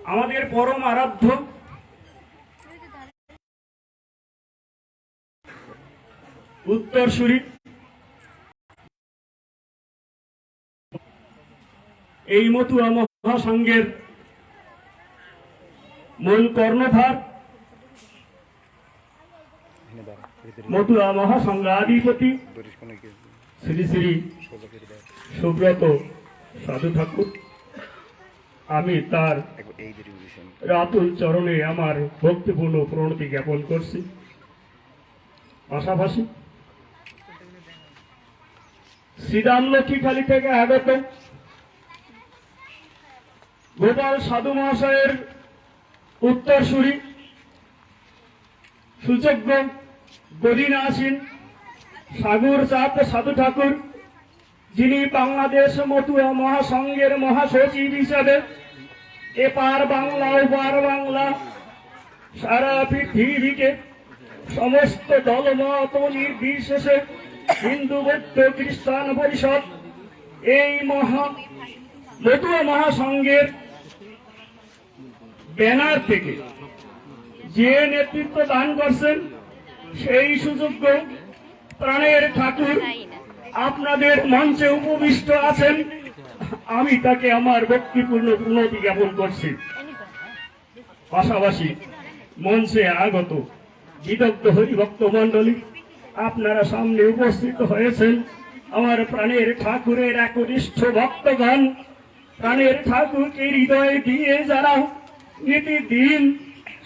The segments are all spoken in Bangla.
আমাদের পরম আরাধ্য উত্তরসূরি এই মতুয়া মহাসংঘের মূল কর্ণধার মতুয়া মহাসংঘাধিপতি শ্রী শ্রী সুব্রত সাধু ঠাকুর, আমি তার রাতুল চরণে আমার ভক্তিপূর্ণ প্রণতি জ্ঞাপন করছি। পাশাপাশি শ্রীরাম লক্ষ্মীখালী থেকে আগত গোপাল সাধু মহাশয়ের উত্তরসূরি সুযোগ্য গদিনাসীন সাগর চাঁদ সাধু ঠাকুর, যিনি বাংলাদেশ মতুয়া মহাসংঘের মহাসচিব হিসাবে এপার বাংলা ওপার বাংলা সারা পৃথিবীকে সমস্ত দলমত নির্বিশেষে হিন্দু বৌদ্ধ খ্রিস্টান পরিষদ এই মতুয়া মহাসংঘের ব্যানার থেকে যে নেতৃত্ব দান করছেন সেই সুযোগ্য প্রাণের ঠাকুর আপনাদের মঞ্চে উপবিষ্ট আছেন। আমি তাকে আমার ভক্তিপূর্ণ প্রণতি জ্ঞাপন করছি। পাশাপাশি মঞ্চে আগত বিদগ্ধ হরিভক্ত মন্ডলী, আপনারা সামনে উপস্থিত হয়েছেন আমার প্রাণের ঠাকুরের একনিষ্ঠ ভক্তগণ, প্রাণের ঠাকুরকে হৃদয়ে দিয়ে যারা নিতিদিন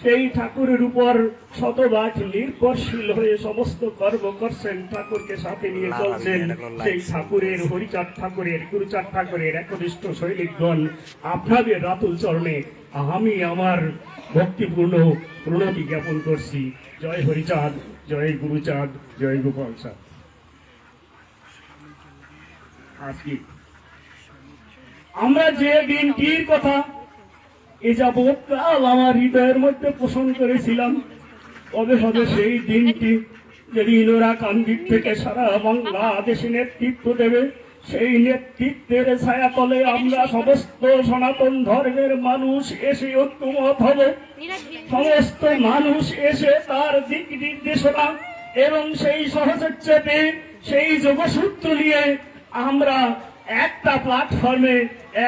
সেই ঠাকুরের উপর শতভাগ নির্ভরশীল হয়ে সমস্ত কর্ম করছেন, ঠাকুরকে সাথে নিয়ে চলছেন, সেই ঠাকুরের হরিচাঁদ ঠাকুরের গুরুচাঁদ ঠাকুরের একনিষ্ঠ সৈনিকগণ, আপনাদের রাতুল চরণে আমি আমার ভক্তিপূর্ণ প্রণতি জ্ঞাপন করছি। জয় হরিচাঁদ, জয় গুরুচাঁদ, জয় গোপাল চাঁদ। আজকে আমরা যে দিনটির কথা এ যাবৎকাল আমার হৃদয়ের মধ্যে পোষণ করেছিলাম, তবে হবে সেই দিনটি যেদিন ওরা কান্দির থেকে সারা বাংলাদেশে নেতৃত্ব দেবে, সেই নেতৃত্বের ছায়াতলে আমরা সমস্ত সনাতন ধর্মের মানুষ এসে ঐক্যমত হব, সমস্ত মানুষ এসে তার দিক নির্দেশনা এবং সেই সহযোগিতাতে সেই যোগসূত্র নিয়ে আমরা একটা প্ল্যাটফর্মে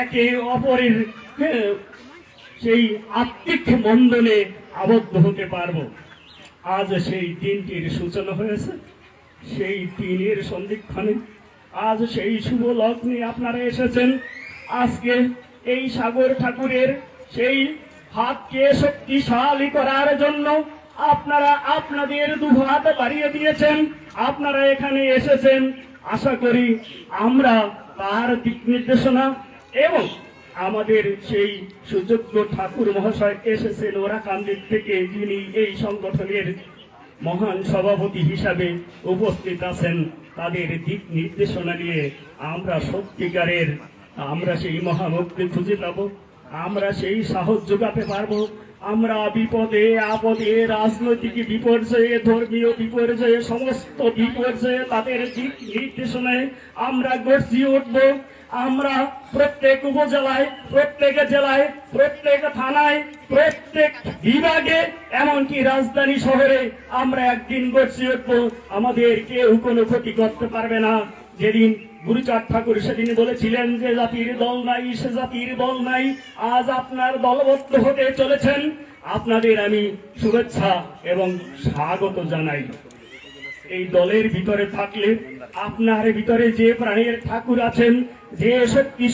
একে অপরের সেই আত্মিক বন্ধনে আবদ্ধ হতে পারব। আজ সেই দিনটির সূচনা হয়েছে, সেই দিনের সন্ধিক্ষণে আজ সেই শুভ লগ্নে আপনারা এসেছেন। আজকে এই সাগর ঠাকুরের সেই হাতকে শক্তিশালী করার জন্য আপনারা আপনাদের দুহাত বাড়িয়ে দিয়েছেন, আপনারা এখানে এসেছেন। আশা করি আমরা তার দিক নির্দেশনা এবং আমাদের সেই সুযোগ্য ঠাকুর মহাশয় এসেছেন ওরাকান্দির থেকে, যিনি এই সংগঠনের মহান সভাপতি হিসাবে উপস্থিত আছেন, তাদের দিক নির্দেশনা নিয়ে আমরা সত্যিকারের আমরা সেই মহামুক্তি খুঁজে পাব, আমরা সেই সাহস যোগাতে পারবো। আমরা বিপদে আপদে রাজনৈতিক বিপর্যয়ে ধর্মীয় বিপর্যয়ে সমস্ত বিপর্যয়ে তাদের দিক নির্দেশনায় আমরা গর্জিয়ে উঠব। আমরা প্রত্যেক উপজেলায়, প্রত্যেক জেলায়, প্রত্যেক থানায়, প্রত্যেক বিভাগে, এমনকি রাজধানী শহরে আমরা একদিন গর্জিয়ে উঠব। আমাদের কেউ কোনো ক্ষতি করতে পারবে না। যেদিন গুরুচাঁদ ঠাকুর সেদিন বলেছিলেন যে জাতির দল নাই, সে জাতির বল নাই, আজ আপনার দলবদ্ধ হতে চলেছেন। আপনাদের আমি শুভেচ্ছা এবং স্বাগত জানাই। এই দলের ভিতরে থাকলে আপনার ভিতরে যে প্রাণের ঠাকুর আছেন, যে শক্তি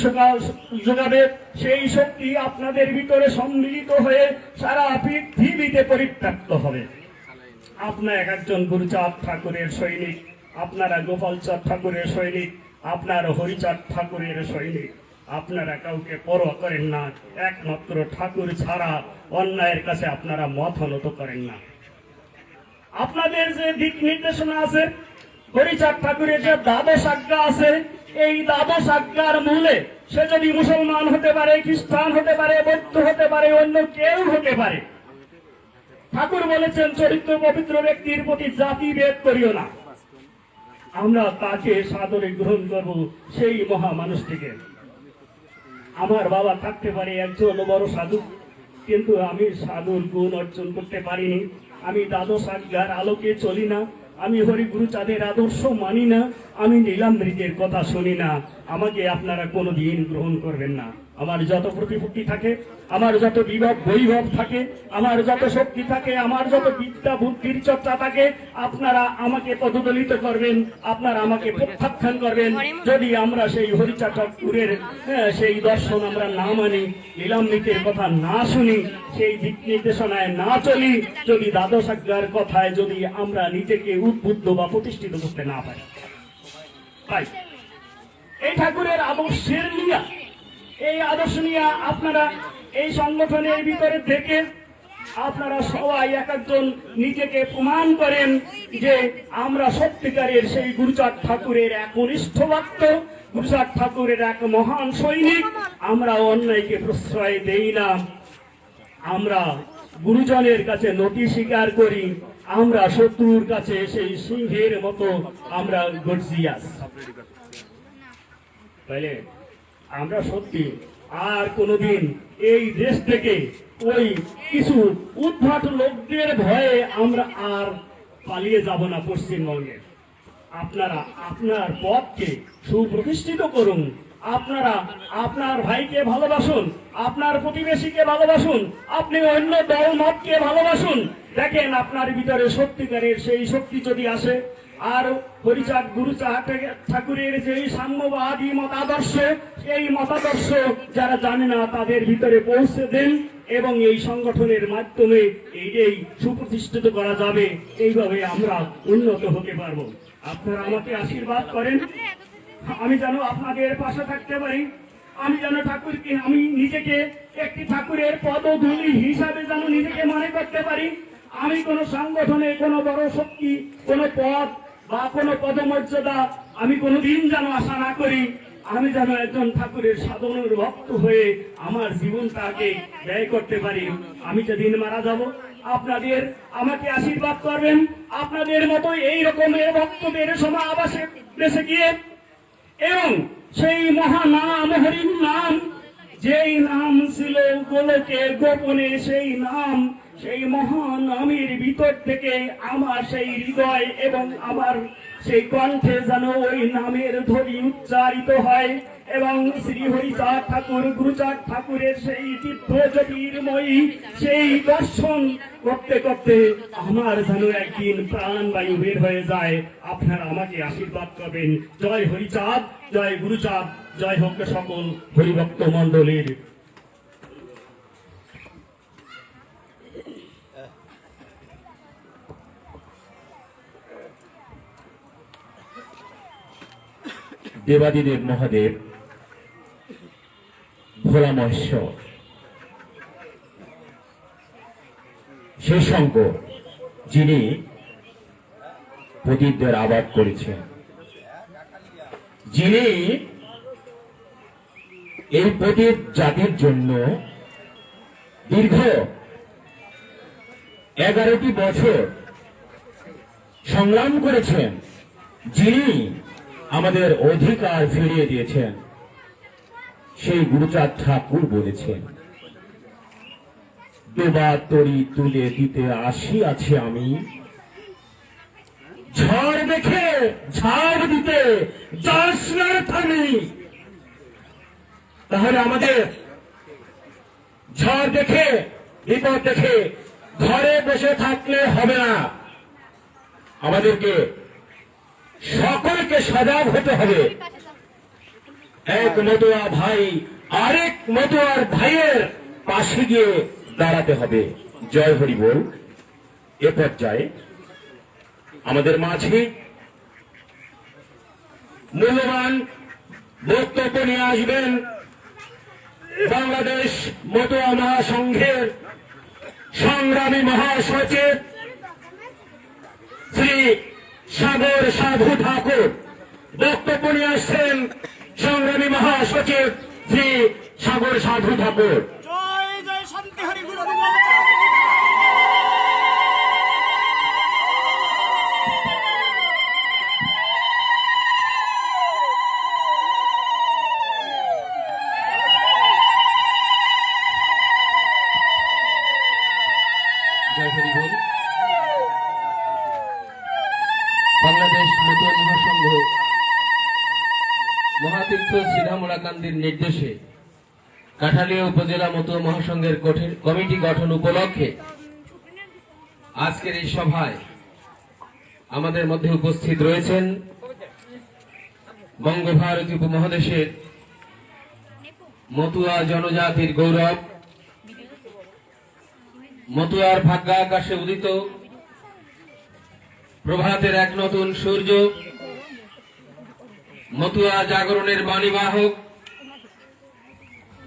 যোগাবে, সেই শক্তি আপনাদের ভিতরে সম্মিলিত হয়ে সারা পৃথিবীতে পরিত্যক্ত হবে। আপনার একজন গুরুচাঁদ ঠাকুরের সৈনিক, আপনারা গোপাল চাঁদ ঠাকুরের সৈনিক, আপনার হরিচাঁদ ঠাকুরের সৈনিক। আপনারা কাউকে পরোয়া করেন না, একমাত্র ঠাকুর ছাড়া অন্যায়ের কাছে আপনারা মাথা নত করেন না। আপনাদের যে দিক নির্দেশনা আছে, হরিচাঁদ ঠাকুরের যে দ্বাদশ আজ্ঞা আছে, এই দ্বাদশ আজ্ঞার মূলে সে যদি মুসলমান হতে পারে, খ্রিস্টান হতে পারে, বৌদ্ধ হতে পারে, অন্য কেউ হতে পারে। ঠাকুর বলেছেন চরিত্র পবিত্র ব্যক্তির প্রতি জাতি ভেদ করিও না। আমরা তাকে সাদরে গ্রহণ করব, সেই মহা মানুষটিকে। আমার বাবা থাকতে পারে একজন বড় সাধু, কিন্তু আমি সাধুর গুণ অর্জন করতে পারিনি। আমি দ্বাদশ আজ্ঞার আলোকে চলি না, আমি হরিগুরুচাঁদের আদর্শ মানি না, আমি নীলামৃতের কথা শুনি না। আমাকে আপনারা কোনোদিন গ্রহণ করবেন না। আমার যত প্রতিপত্তি থাকে, আমার যত বিভব বৈভব থাকে, আমার যত শক্তি থাকে, আমার যত বিদ্যা বুদ্ধির চর্চা থাকে, আপনারা আমাকে পদদলিত করবেন, আপনারা আমাকে প্রত্যাখ্যান করবেন যদি আমরা সেই হরিচাঁদ ঠাকুরের সেই দর্শন আমরা না মানি, লীলামৃতের কথা না শুনি, সেই দিক নির্দেশনায় না চলি, যদি দ্বাদশ আজ্ঞার কথায় যদি আমরা নিজেকে উদ্বুদ্ধ বা প্রতিষ্ঠিত করতে না পারি। তাই এই ঠাকুরের আদর্শের নিয়ে, এই আদর্শ নিয়ে আপনারা এই সংগঠনের ভিতরে থেকে আপনারা সবাই এক একজন নিজেকে প্রমাণ করেন যে আমরা সত্যিকারের সেই গুরুচাঁদ ঠাকুরের এক কনিষ্ঠ ভক্ত, গুরুচাঁদ ঠাকুরের এক মহান সৈনিক। আমরা অন্যায়কে প্রশ্রয় দেই না, আমরা গুরুজনের কাছে নতি স্বীকার করি, আমরা শত্রুর কাছে সেই সিংহের মতো আমরা গর্জিয়াস। তাইলে আমরা সত্যি আর কোনোদিন এই দেশ থেকে ওই কিছু উদ্ভট লোকদের ভয়ে আমরা আর পালিয়ে যাব না পশ্চিমবঙ্গে। আপনারা আপনার পথকে সুপ্রতিষ্ঠিত করুন, আপনারা আপনার ভাইকে ভালোবাসুন, আপনার প্রতিবেশীকে ভালোবাসুন, আপনি অন্য দল মতকে ভালোবাসুন। দেখেন আপনার ভিতরে সত্যিকারের সেই শক্তি যদি আসে, আর হরিচাঁদ গুরুচাঁদ ঠাকুরের যেই সাম্যবাদী মতাদর্শ, এই মতাদর্শ যারা জানে না তাদের ভিতরে পৌঁছে দেন, এবং এই সংগঠনের মাধ্যমে এইটাই সুপ্রতিষ্ঠিত করা যাবে। এইভাবে আমরা উন্নত হতে পারবো। আপনারা আমাকে আশীর্বাদ করেন, আমি যেন আপনাদের পাশে থাকতে পারি, আমি যেন ঠাকুরকে, আমি নিজেকে একটি ঠাকুরের পদধূলি হিসাবে যেন নিজেকে মনে করতে পারি। আমি কোন সংগঠনে কোনো বড় শক্তি, কোনো পদ বা কোনো পদমর্যাদা আমি কোনোদিন যেন আশা না করি। আমি যেন একজন ঠাকুরের সাধনের ভক্ত হয়ে আমার জীবনটাকে ব্যয় করতে পারি। আমি যেদিন মারা যাব, আপনাদের আমাকে আশীর্বাদ করবেন, আপনাদের মতো এই রকমের ভক্তদের সমাবেশে দেশে গিয়ে, এবং সেই মহানাম হরির নাম, যেই নাম ছিল গোলকে গোপনে, সেই নাম, সেই মহানামের ভিতর থেকে আমার সেই হৃদয় এবং আমার সেই কণ্ঠে যেন ওই নামের ধ্বনি উচ্চারিত হয়, এবং শ্রী হরিচাঁদ ঠাকুর গুরুচাঁদ ঠাকুরের সেই তীর্থ জ্যোতির্ময়ী সেই দর্শন করতে করতে আমার যেন একদিন প্রাণবায়ু বের হয়ে যায়। আপনারা আমাকে আশীর্বাদ করবেন। জয় হরিচাঁদ, জয় গুরুচাঁদ, জয় হোক সকল হরিভক্ত মণ্ডলীর। দেবাদিদেব মহাদেব, ভোলা মহেশ্বর, সে শঙ্কর যিনি পতিতদের আবাদ করেছেন, যিনি এই পতিত জাতির জন্য দীর্ঘ 11টি বছর সংগ্রাম করেছেন, যিনি আমাদের অধিকার ফিরিয়ে দিয়েছেন, সেই গুরুচাঁদ ঠাকুর বলেছেন, ডোবা তরি তুলে দিতে আসিয়াছি আমি, ঝড় দেখে ঝাড় দিতে যাস না থামি। তাহলে আমাদের ঝড় দেখে, বিপদ দেখে ঘরে বসে থাকলে হবে না, আমাদেরকে সকলকে সজাগ হতে হবে। এক মতুয়া ভাই আরেক মতুয়ার ভাইয়ের পাশে গিয়ে দাঁড়াতে হবে। জয় হরি বল। এ পর্যায়ে আমাদের মাঝে মূল্যবান বক্তব্য নিয়ে আসবেন বাংলাদেশ মতুয়া মহাসংঘের সংগ্রামী মহাসচিব শ্রী সাগর সাধু ঠাকুর। বক্তব্য নিয়ে আসছেন সংগ্রামী মহাসচিব শ্রী সাগর সাধু ঠাকুর। জয় জয় শান্তি হরি গুরু। জয় হরি বল। বাংলাদেশ মতুয়া মহাসংঘ মহাতীর্থ শ্রীরামুলাকান্দির নির্দেশে কাঠালিয়া উপজেলা মতুয়া মহাসংঘের কমিটি গঠন উপলক্ষে আজকের এই সভায় আমাদের মধ্যে উপস্থিত রয়েছেন বঙ্গভারতী উপমহাদেশের মতুয়া জনজাতির গৌরব, মতুয়ার ভাগ্য আকাশে উদিত প্রভাতের এক নতুন সূর্য, মতুয়া জাগরণের বাণীবাহক,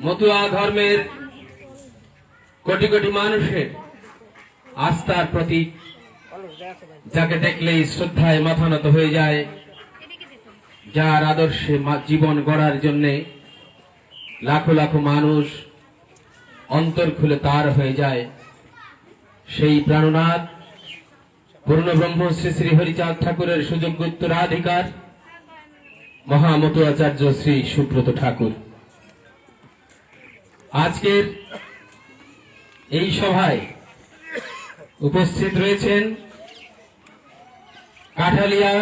মতুয়া ধর্মের কোটি কোটি মানুষের আস্থার প্রতীক, যাকে দেখলেই শ্রদ্ধায় মাথা নত হয়ে যায়, যার আদর্শে জীবন গড়ার জন্য লাখো লাখো মানুষ অন্তর খুলে তার হয়ে যায়, সেই প্রাণনাথ পূর্ণব্রহ্ম শ্রী শ্রী হরিচাঁদ ঠাকুরের সুযোগ্য উত্তরাধিকার মহামতুয়াচার্য শ্রী সুব্রত ঠাকুর আজকের এই সভায় উপস্থিত রয়েছেন কাঠালিয়া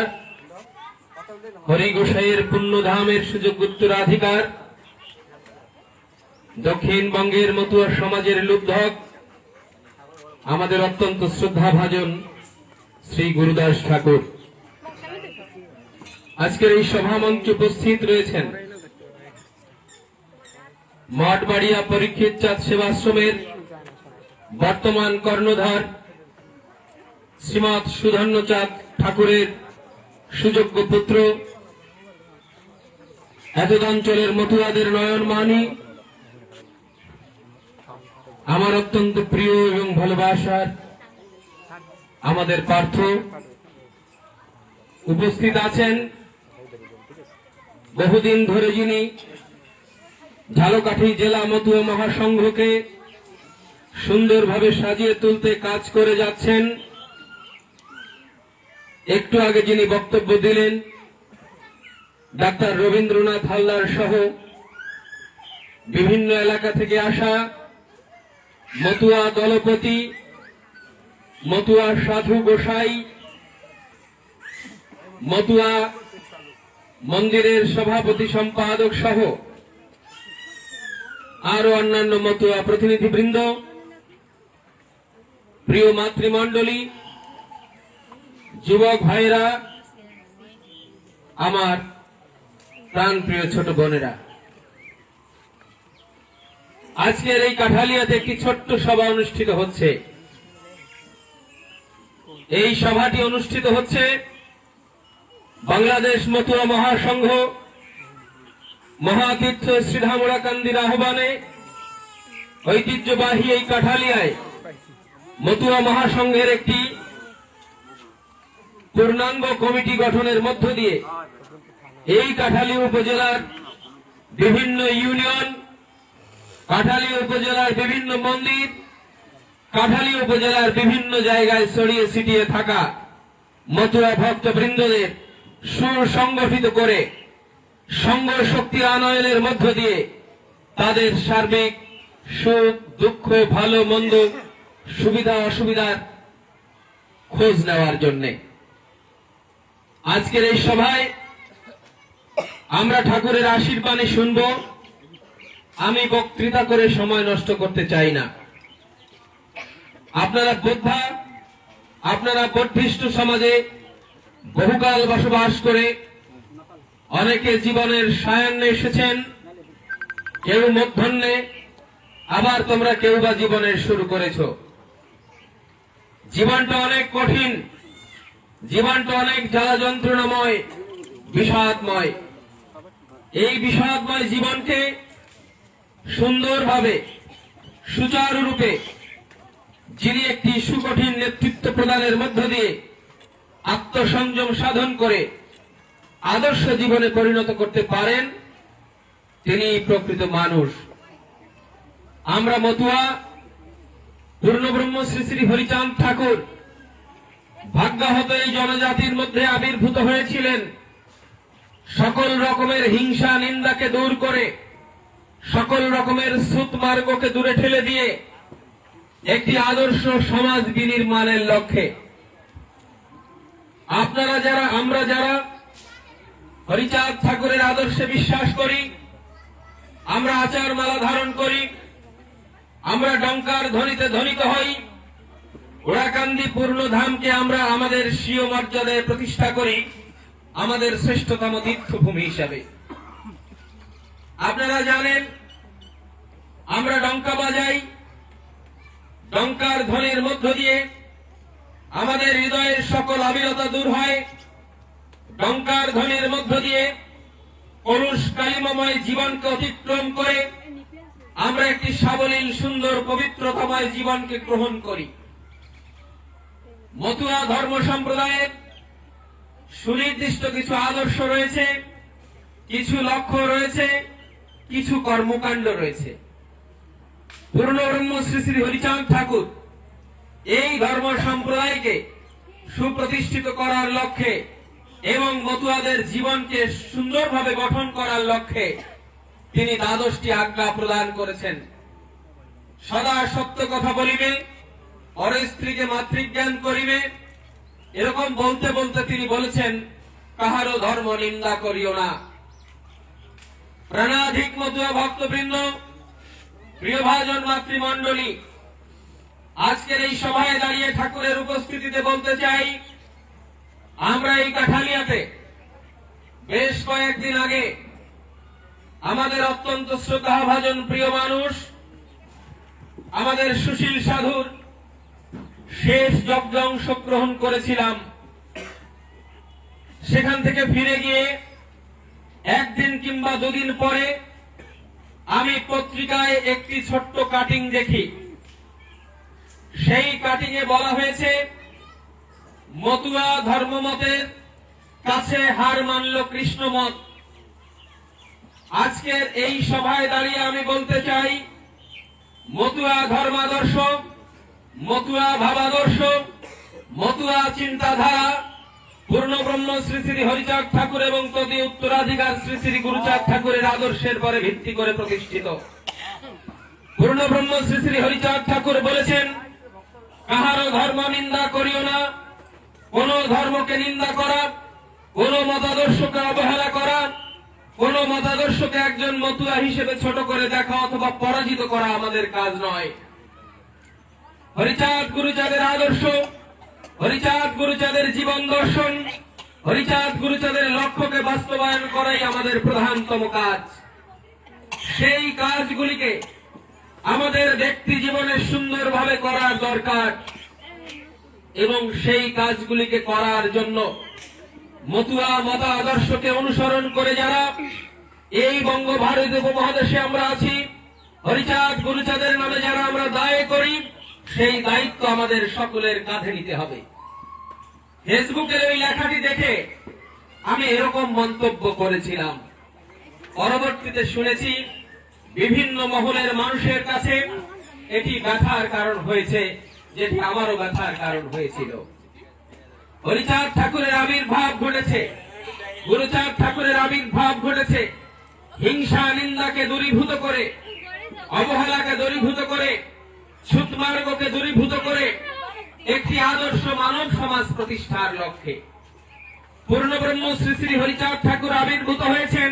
হরিগোসাইয়ের পুণ্যধামের সুযোগ্য উত্তরাধিকার, দক্ষিণবঙ্গের মতুয়া সমাজের লুব্ধক, আমাদের অত্যন্ত শ্রদ্ধাভাজন শ্রী গুরুদাস ঠাকুর। আজকের এই সভামঞ্চে উপস্থিত রয়েছেন মঠবাড়িয়া পরীক্ষিত চাঁদ সেবাশ্রমের বর্তমান কর্ণধার শ্রীমৎ সুধন্য চাঁদ ঠাকুরের সুযোগ্য পুত্র, এতদ অঞ্চলের মতুয়াদের নয়নমানি, আমার অত্যন্ত প্রিয় এবং ভালোবাসার আমাদের পার্থ। উপস্থিত আছেন বহুদিন ধরে যিনি ঝালকাঠি জেলা মতুয়া মহাসংঘকে সুন্দরভাবে সাজিয়ে তুলতে কাজ করে যাচ্ছেন, একটু আগে যিনি বক্তব্য দিলেন ডাক্তার রবীন্দ্রনাথ হালদার সহ বিভিন্ন এলাকা থেকে আসা মতুয়া দলপতি, মতুয়া সাধু গোসাই, মতুয়া মন্দিরের সভাপতি সম্পাদক সহ আরো অন্যান্য মতুয়া প্রতিনিধিবৃন্দ, প্রিয় মাতৃমণ্ডলী, যুবক ভাইরা, আমার প্রাণপ্রিয় ছোট বোনেরা, আজকের এই কাঠালিয়াতে একটি ছোট্ট সভা অনুষ্ঠিত হচ্ছে। এই সভাটি অনুষ্ঠিত হচ্ছে বাংলাদেশ মতুয়া মহাসংঘ মহাতীর্থ শ্রীরামুলাকান্দির আহ্বানে ঐতিহ্যবাহী এই কাঠালিয়ায় মতুয়া মহাসংঘের একটি পূর্ণাঙ্গ কমিটি গঠনের মধ্য দিয়ে এই কাঠালিয়া উপজেলার বিভিন্ন ইউনিয়ন, কাঠালিয়া উপজেলার বিভিন্ন মন্দির, কাঠালিয়া উপজেলার বিভিন্ন জায়গায় ছড়িয়ে ছিটিয়ে থাকা মতুয়া ভক্তবৃন্দদের সুসংগঠিত করে সংঘ শক্তি আনয়নের মধ্য দিয়ে তাদের সার্বিক সুখ দুঃখ ভালো মন্দ সুবিধা অসুবিধার খোঁজ নেওয়ার জন্য আজকের এই সভায় আমরা ঠাকুরের আশীর্বাণী শুনব। আমি বক্তৃতা করে সময় নষ্ট করতে চাই না। আপনারা বৌদ্ধিষ্ট সমাজে বহুকাল বসবাস করে অনেকে জীবনের সায়ান্নে এসেছেন, কেউ মধ্যাহ্নে, আবার তোমরা কেউ বা জীবনের শুরু করেছ। জীবনটা অনেক কঠিন, জীবনটা অনেক জ্বালা যন্ত্রণাময়, বিষাদময়। এই বিষাদময় জীবনকে সুন্দরভাবে সুচারুরূপে যিনি একটি সুকঠিন নেতৃত্ব প্রদানের মধ্য দিয়ে আত্মসংযম সাধন করে আদর্শ জীবনে পরিণত করতে পারেন, তিনি প্রকৃত মানুষ। আমরা মতুয়া পূর্ণব্রহ্ম শ্রী শ্রী হরিচাঁদ ঠাকুর ভাগ্যাহত এই জনজাতির মধ্যে আবির্ভূত হয়েছিলেন সকল রকমের হিংসা নিন্দাকে দূর করে, সকল রকমের সুত মার্গকে দূরে ঠেলে দিয়ে একটি আদর্শ সমাজ বিনির্মাণের লক্ষ্যে আপনারা যারা, আমরা যারা হরিচাঁদ ঠাকুরের আদর্শে বিশ্বাস করি, আমরা আচার মালা ধারণ করি, আমরা ডঙ্কার ধ্বনিতে ধ্বনিত হই, ওরাকান্দি পূর্ণধামকে আমরা আমাদের স্বীয় মর্যাদায় প্রতিষ্ঠা করি আমাদের শ্রেষ্ঠতম তীর্থভূমি হিসাবে। আপনারা জানেন আমরা ডঙ্কা বাজাই, ডঙ্কার ধ্বনির মধ্য দিয়ে আমাদের হৃদয়ের সকল অবিরতা দূর হয়। ডঙ্কার ধ্বনির মধ্য দিয়ে কলুষ কালিমাময় জীবনকে অতিক্রম করে আমরা একটি সাবলীল সুন্দর পবিত্রতাময় জীবনকে গ্রহণ করি। মতুয়া ধর্ম সম্প্রদায়ের সুনির্দিষ্ট কিছু আদর্শ রয়েছে, কিছু লক্ষ্য রয়েছে, কিছু কর্মকাণ্ড রয়েছে। পূর্ণব্রহ্ম শ্রী শ্রী হরিচাঁদ ঠাকুর এই ধর্ম সম্প্রদায়কে সুপ্রতিষ্ঠিত করার লক্ষ্যে এবং মতুয়াদের জীবনকে সুন্দরভাবে গঠন করার লক্ষ্যে তিনি দ্বাদশটি আজ্ঞা প্রদান করেছেন। সদা সত্য কথা বলিবে, পর স্ত্রীকে মাতৃজ্ঞান করিবে, এরকম বলতে বলতে তিনি বলেছেন কাহারও ধর্ম নিন্দা করিও না। প্রাণাধিক মতুয়া ভক্তবৃন্দ, প্রিয়ভাজন মাতৃমণ্ডলী, আজকের এই সভায় দাঁড়িয়ে ঠাকুরের উপস্থিতিতে বলতে চাই, আমরা এই কাঠালিয়াতে বেশ কয়েকদিন আগে আমাদের অত্যন্ত শ্রদ্ধাভাজন প্রিয় মানুষ, আমাদের সুশীল সাধুর শেষ যজ্ঞে অংশগ্রহণ করেছিলাম। সেখান থেকে ফিরে গিয়ে একদিন কিংবা দুদিন পরে আমি পত্রিকায় একটি ছোট্ট কাটিং দেখি। সেই কাটিং এ বলা হয়েছে মতুয়া ধর্মমতের কাছে হার মানল কৃষ্ণমত। আজকের এই সভায় দাঁড়িয়ে আমি বলতে চাই, মতুয়া ধর্মাদর্শ, মতুয়া ভাবাদর্শ, মতুয়া চিন্তাধারা পূর্ণব্রহ্ম শ্রী শ্রী হরিচাঁদ ঠাকুর এবং তদি উত্তরাধিকার শ্রী শ্রী গুরুচাঁদ ঠাকুরের আদর্শের পরে ভিত্তি করে প্রতিষ্ঠিত। পূর্ণব্রহ্ম শ্রী শ্রী হরিচাঁদ ঠাকুর বলেছেন কাহারও ধর্ম নিন্দা করিও না। কোন ধর্মকে নিন্দা করা, কোন মতাদর্শকে অবহেলা করা, কোন মতাদর্শকে একজন মতুয়া হিসেবে ছোট করে দেখা অথবা পরাজিত করা আমাদের কাজ নয়। হরিচাঁদ গুরুচাঁদের আদর্শ, হরিচাঁদ গুরুচাঁদের জীবন দর্শন, হরিচাঁদ গুরুচাঁদের লক্ষ্যকে বাস্তবায়ন করাই আমাদের প্রধানতম কাজ। সেই কাজগুলিকে আমাদের ব্যক্তি জীবনে সুন্দরভাবে করার দরকার এবং সেই কাজগুলিকে করার জন্য মতুয়া মতাদর্শকে অনুসরণ করে যারা এই বঙ্গভারত উপমহাদেশে আমরা আছি, হরিচাঁদ গুরুচাঁদের নামে যারা আমরা দায় করি, সেই দায়িত্ব আমাদের সকলের কাঁধে নিতে হবে। ফেসবুকের ওই লেখাটি দেখে আমি এরকম মন্তব্য করেছিলাম। পরবর্তীতে শুনেছি বিভিন্ন মহলের মানুষের কাছে এটি ব্যথার কারণ হয়েছে, যেটি আমারও ব্যথার কারণ হয়েছিল। হরিচাঁদ ঠাকুরের আবির্ভাব ঘটেছে, গুরুচাঁদ ঠাকুরের আবির্ভাব ঘটেছে হিংসা নিন্দাকে দূরীভূত করে, অবহেলাকে দূরীভূত করে, ছুতমার্গকে দূরীভূত করে একটি আদর্শ মানব সমাজ প্রতিষ্ঠার লক্ষ্যে। পূর্ণব্রহ্ম শ্রী শ্রী হরিচাঁদ ঠাকুর আবির্ভূত হয়েছেন।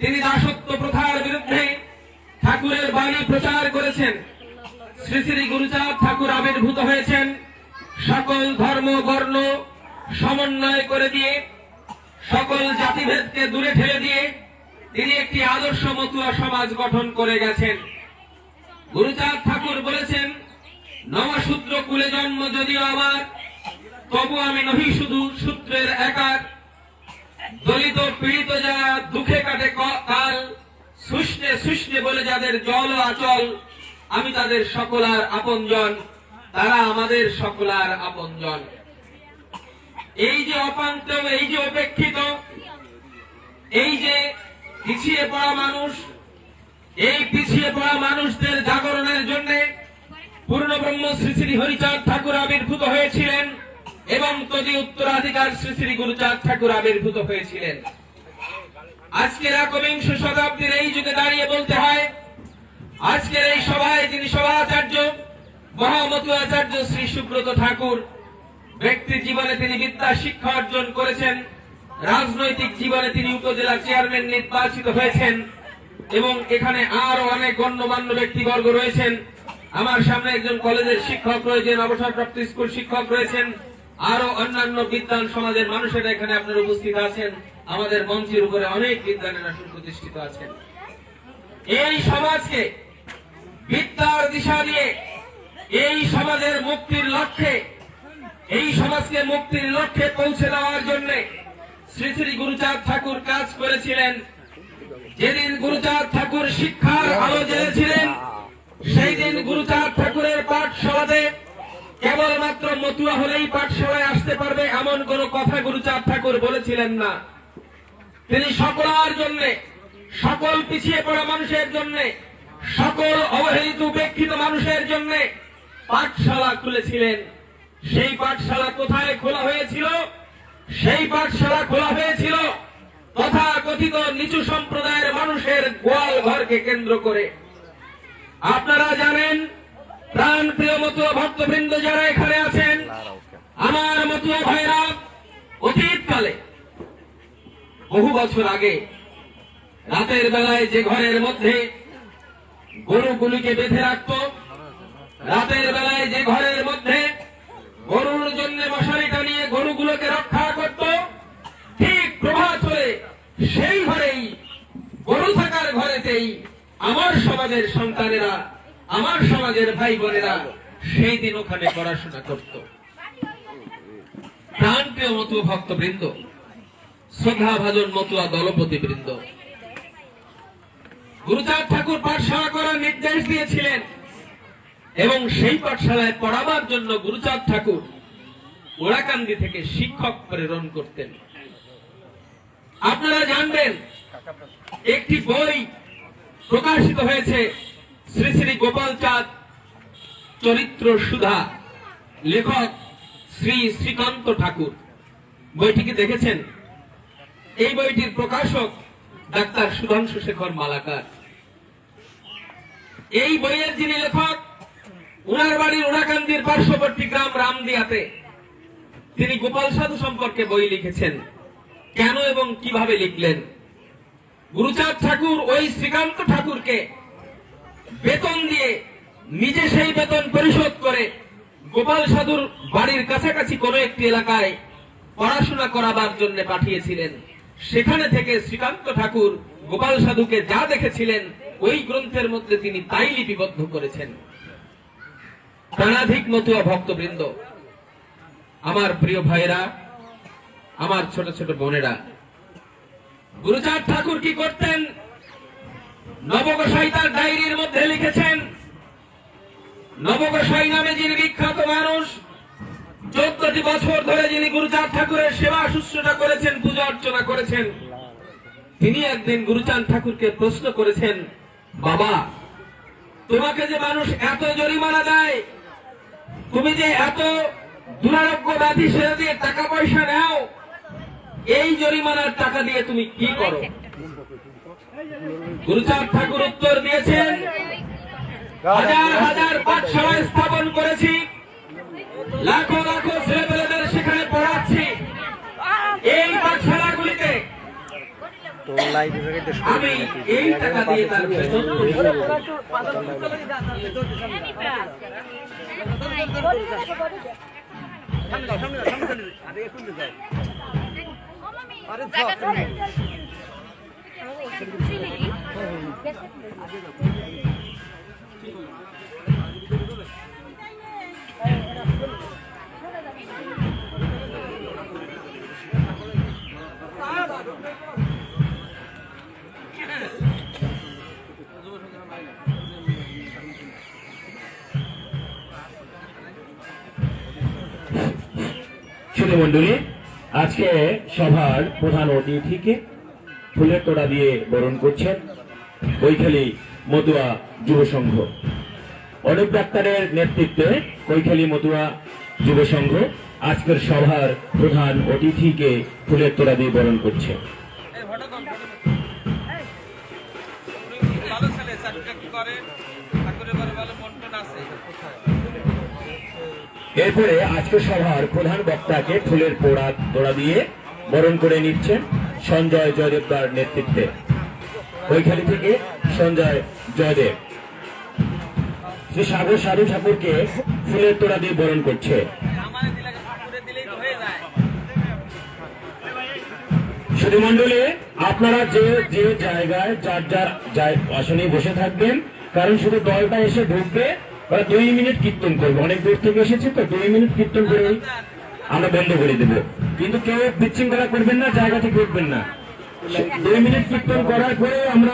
তিনি দাসত্ব প্রথার বিরুদ্ধে ঠাকুরের বাণী প্রচার করেছেন। শ্রী শ্রী গুরুচাঁদ ঠাকুর আবির্ভূত হয়েছেন সকল ধর্ম বর্ণ সমন্বয় করে দিয়ে, সকল জাতিভেদকে দূরে ঠেলে দিয়ে তিনি একটি আদর্শ মতুয়া সমাজ গঠন করে গেছেন। গুরুচাঁদ ঠাকুর বলেছেন, নমশূদ্র কুলে জন্ম যদিও আমার, তবু আমি নহি শুধু সূত্রের একার। দলিত পীড়িত যারা দুঃখে কাটে কাল, সুষ্ণে সুষ্ণে বলে যাদের জল আচল, আমি তাদের সকলার আপনজন, তারা আমাদের সকলার আপনজন। এই যে অপান্ত, এই যে উপেক্ষিত, এই যে পিছিয়ে পড়া মানুষ, এই পিছিয়ে পড়া মানুষদের জাগরণের জন্য পূর্ণব্রহ্ম শ্রী শ্রী হরিচাঁদ ঠাকুর আবির্ভূত হয়েছিলেন এবং তদি উত্তরাধিকার শ্রী শ্রী গুরুচাঁদ ঠাকুর আবির্ভূত হয়েছিলেন। আজকের একবিংশ শতাব্দীর এই যুগে দাঁড়িয়ে বলতে হয়, আজকের এই সভায় যিনি সভাচার্য মহামতুয়াচার্য শ্রী সুব্রত ঠাকুর। ব্যক্তি জীবনে তিনি বিদ্যা শিক্ষা অর্জন করেছেন, রাজনৈতিক জীবনে তিনি উপজেলা চেয়ারম্যান নির্বাচিত হয়েছেন এবং এখানে আরো অনেক গণ্যমান্য ব্যক্তিবর্গ রয়েছেন। আমার সামনে একজন কলেজের শিক্ষক রয়েছেন, অবসরপ্রাপ্ত স্কুল শিক্ষক রয়েছেন, আরো অন্যান্য বিদ্বান সমাজের মানুষেরা এখানে আপনারা উপস্থিত আছেন। আমাদের মঞ্চের উপরে অনেক বিদ্বানেরা সুপ্রতিষ্ঠিত আছেন। এই সমাজকে বিদ্যার দিশা দিয়ে এই সমাজের মুক্তির লক্ষ্যে, এই সমাজকে মুক্তির লক্ষ্যে পৌঁছে দেওয়ার জন্য শ্রী শ্রী গুরুচাঁদ ঠাকুর কাজ করেছিলেন। যেদিন গুরুচাঁদ ঠাকুর শিক্ষার আলো জ্বেলেছিলেন, সেই দিন গুরুচাঁদ ঠাকুরের পাঠশালাতে কেবলমাত্র মতুয়া হলেই পাঠশালায় আসতে পারবে এমন কোন কথা গুরুচাঁদ ঠাকুর বলেছিলেন না। তিনি সকলের জন্য, সকল পিছিয়ে পড়া মানুষের জন্য, সকল অবহেলিত উপেক্ষিত মানুষের জন্য পাঠশালা খুলেছিলেন। সেই পাঠশালা কোথায় খোলা হয়েছিল? সেই পাঠশালা খোলা হয়েছিল তথাকথিত নিচু সম্প্রদায়ের মানুষের গোয়াল ঘরকে কেন্দ্র করে। আপনারা জানেন, প্রাণ প্রিয় মতুয়া ভক্তবৃন্দ যারা এখানে আছেন, আমার মতুয়া ভাইরা অতীতকালে বহু বছর আগে রাতের বেলায় যে ঘরের মধ্যে গরুগুলিকে বেঁধে রাখত, রাতের বেলায় যে ঘরের মধ্যে গরুর জন্য মশারি টানিয়ে গরুগুলোকে রক্ষা করত, ঠিক প্রভাত হলে সেই ঘরেই, গরু থাকার ঘরেতেই আমার সমাজের সন্তানেরা, আমার সমাজের ভাই বোনেরা সেই দিন ওখানে পড়াশোনা করত। প্রাণপ্রিয় মতুয়া ভক্তবৃন্দ, শ্রদ্ধাভাজন মতুয়া দলপতি বৃন্দ, গুরুচাঁদ ঠাকুর পাঠশালা করার নির্দেশ দিয়েছিলেন এবং সেই পাঠশালায় পড়াবার জন্য গুরুচাঁদ ঠাকুর ওড়াকান্দি থেকে শিক্ষক প্রেরণ করতেন। আপনারা জানবেন, একটি বই প্রকাশিত হয়েছে, শ্রী শ্রী গোপাল চাঁদ চরিত্র সুধা, লেখক শ্রী শ্রীকান্ত ঠাকুর। বইটিকে দেখেছেন? এই বইটির প্রকাশক ডাক্তার সুধাংশু শেখর মালাকার। এই বইয়ের যিনি লেখক, উনার বাড়ির ওড়াকান্দির পার্শ্ববর্তী গ্রাম রামদিয়াতে। তিনি গোপাল সাধু সম্পর্কে বই লিখেছেন। কেন এবং কিভাবে লিখলেন? গুরুচাঁদ ঠাকুর ওই শ্রীকান্ত ঠাকুরকে বেতন দিয়ে, নিজে সেই বেতন পরিশোধ করে গোপাল সাধুর বাড়ির কাছাকাছি কোন একটি এলাকায় পড়াশোনা করাবার জন্য পাঠিয়েছিলেন। সেখানে থেকে শ্রীকান্ত ঠাকুর গোপাল সাধুকে যা দেখেছিলেন ওই গ্রন্থের মধ্যে তিনি তাই লিপিবদ্ধ করেছেন। প্রাণাধিক মতুয়া ভক্তবৃন্দ, আমার প্রিয় ভাইরা, আমার ছোট ছোট বোনেরা, গুরুচাঁদ ঠাকুর কি করতেন? নবগোসাই তার ডায়েরির মধ্যে লিখেছেন, নবগোসাই নামে যিনি বিখ্যাত মানুষ, 14টি বছর ধরে যিনি গুরুচাঁদ ঠাকুরের সেবা শুশ্রূষা করেছেন, পূজা অর্চনা করেছেন, তিনি একদিন গুরুচাঁদ ঠাকুরকে প্রশ্ন করেছেন, বাবা, তোমাকে যে মানুষ এত জরিমানা দেয়, তুমি যে এত দুরারোগ্য ব্যাধি সেরে দিয়ে টাকা পয়সা নাও, এই জরিমানার টাকা দিয়ে তুমি কি করো? গুরুচাঁদ ঠাকুর উত্তর দিয়েছেন, হাজার হাজার পাঠশালা স্থাপন করেছি, লাখো লাখো ছেলেপেলেদের সেখানে পড়াচ্ছি। এই পাঠশালাগুলিতে আমি এই টাকা দিয়ে তার বেতন মন্ডলী, আজকে সভার প্রধান অতিথিকে ফুলের তোড়া দিয়ে বরণ করছেন কৈখালী মতুয়া যুব সংঘ। অনুপ ডাক্তারের নেতৃত্বে কৈখালী মতুয়া যুব সংঘ আজকের সভার প্রধান অতিথিকে ফুলের তোড়া দিয়ে বরণ করছে। ভালো ছেলে, চাকরি করে, ঠাকুরের বারে ভালো মন্টন আছে। এরপরে আজকে সভার প্রধান বক্তাকে ফুলের তোড়া দিয়ে বরণ করে নিচ্ছেন সঞ্জয় জয়দেবদার নেতৃত্বে। ওইখালি থেকে সঞ্জয় জয়দেব শ্রী সাগর সাধু ঠাকুরকে ফুলের তোড়া দিয়ে বরণ করছে। শুধু মন্ডলী, আপনারা যে যে জায়গায় যার যার আসনে বসে থাকবেন, কারণ শুধু দলটা এসে ঢুকবে, ওরা 2 মিনিট কীর্তন করবে, অনেক দূর থেকে এসেছে তো, 2 মিনিট কীর্তন করে আমরা বন্ধ করে দেবো। কিন্তু কেউ বিশৃঙ্খলা করবেন না, জায়গা থেকে উঠবেন না। 2 মিনিট কীর্তন করার পরে আমরা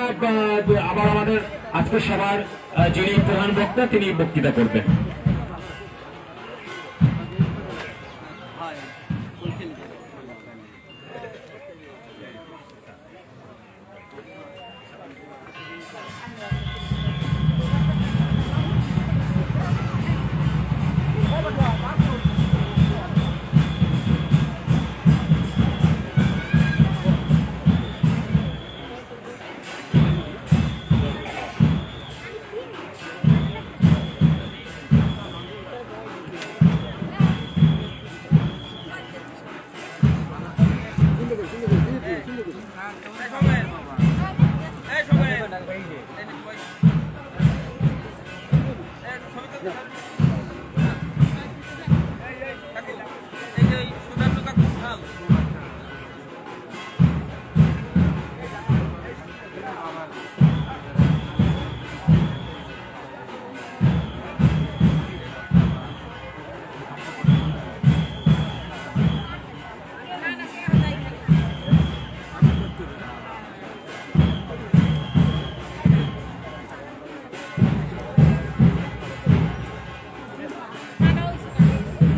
আবার আমাদের আজকে সবার যিনি প্রধান বক্তা তিনি বক্তৃতা করবেন।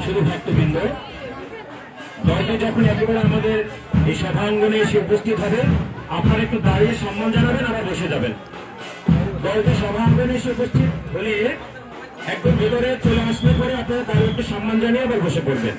শুধু ভক্তবৃন্দ, দলটি যখন একেবারে আমাদের এই সভাঙ্গনে এসে উপস্থিত হবে, আপনারা একটু দাঁড়িয়ে সম্মান জানাবেন, আবার বসে যাবেন। দলটি সভাঙ্গনে এসে উপস্থিত হলে একদম ভেতরে চলে আসলে পরে আপনারা দাঁড়িয়ে একটু সম্মান জানিয়ে আবার বসে পড়বেন।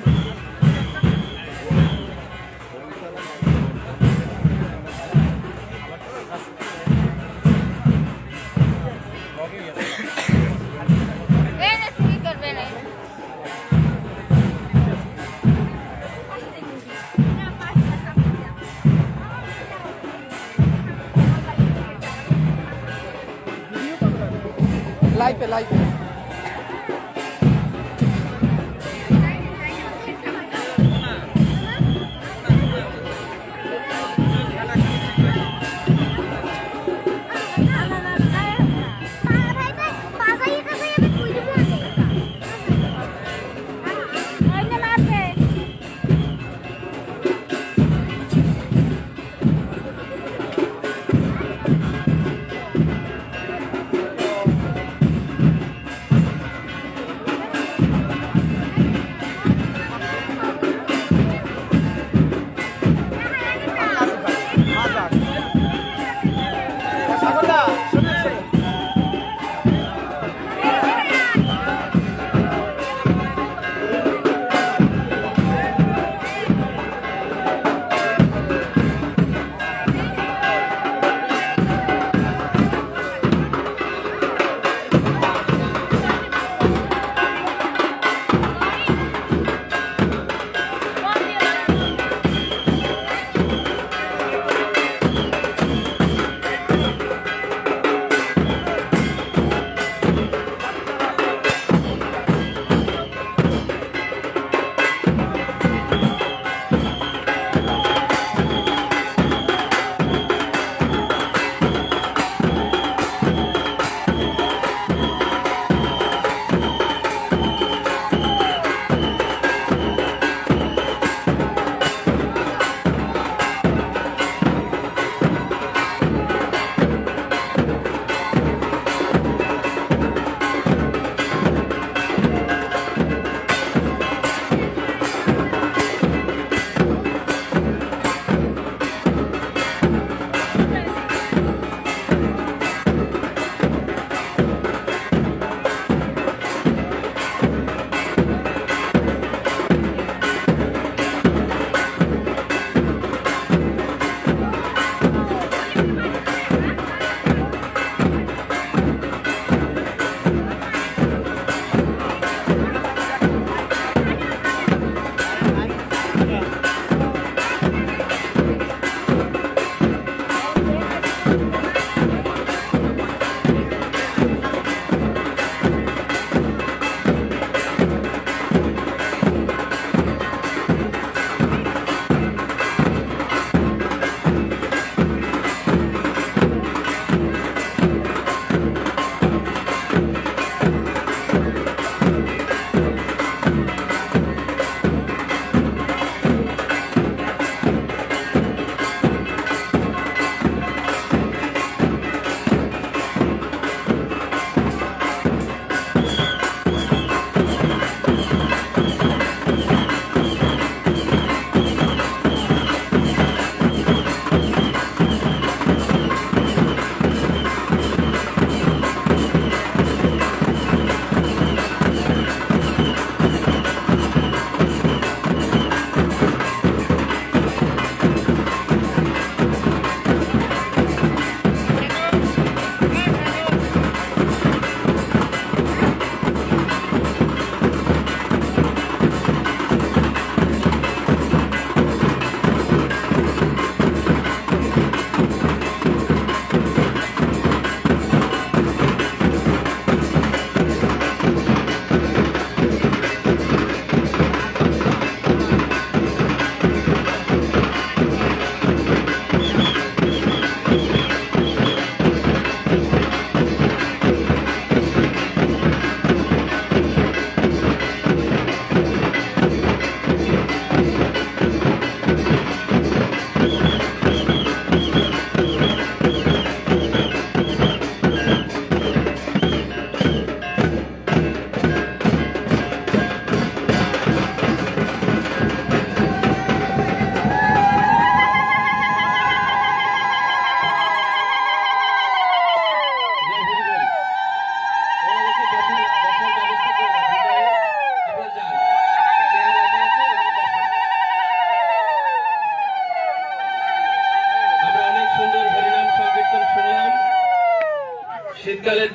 लाइव पे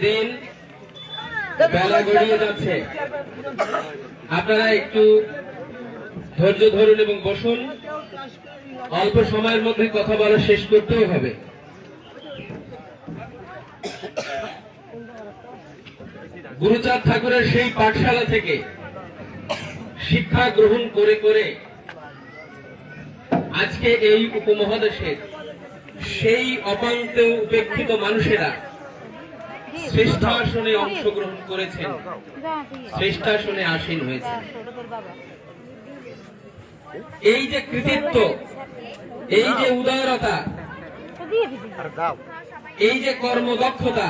দিন, বেলা গড়িয়ে যাচ্ছে। আপনারা একটু ধৈর্য ধরুন এবং বসুন। অল্প সময়ের মধ্যে কথা বলা শেষ করতেও হবে। গুরুচাঁদ ঠাকুরের সেই পাঠশালা থেকে শিক্ষা গ্রহণ করে করে আজকে এই উপমহাদেশের সেই অপান্ত উপেক্ষিত মানুষেরা শ্রেষ্ঠাসনে অংশগ্রহণ করেছেন, শ্রেষ্ঠাসনে আসীন হয়েছে। এই যে কৃতিত্ব, এই যে উদারতা, এই যে কর্মদক্ষতা,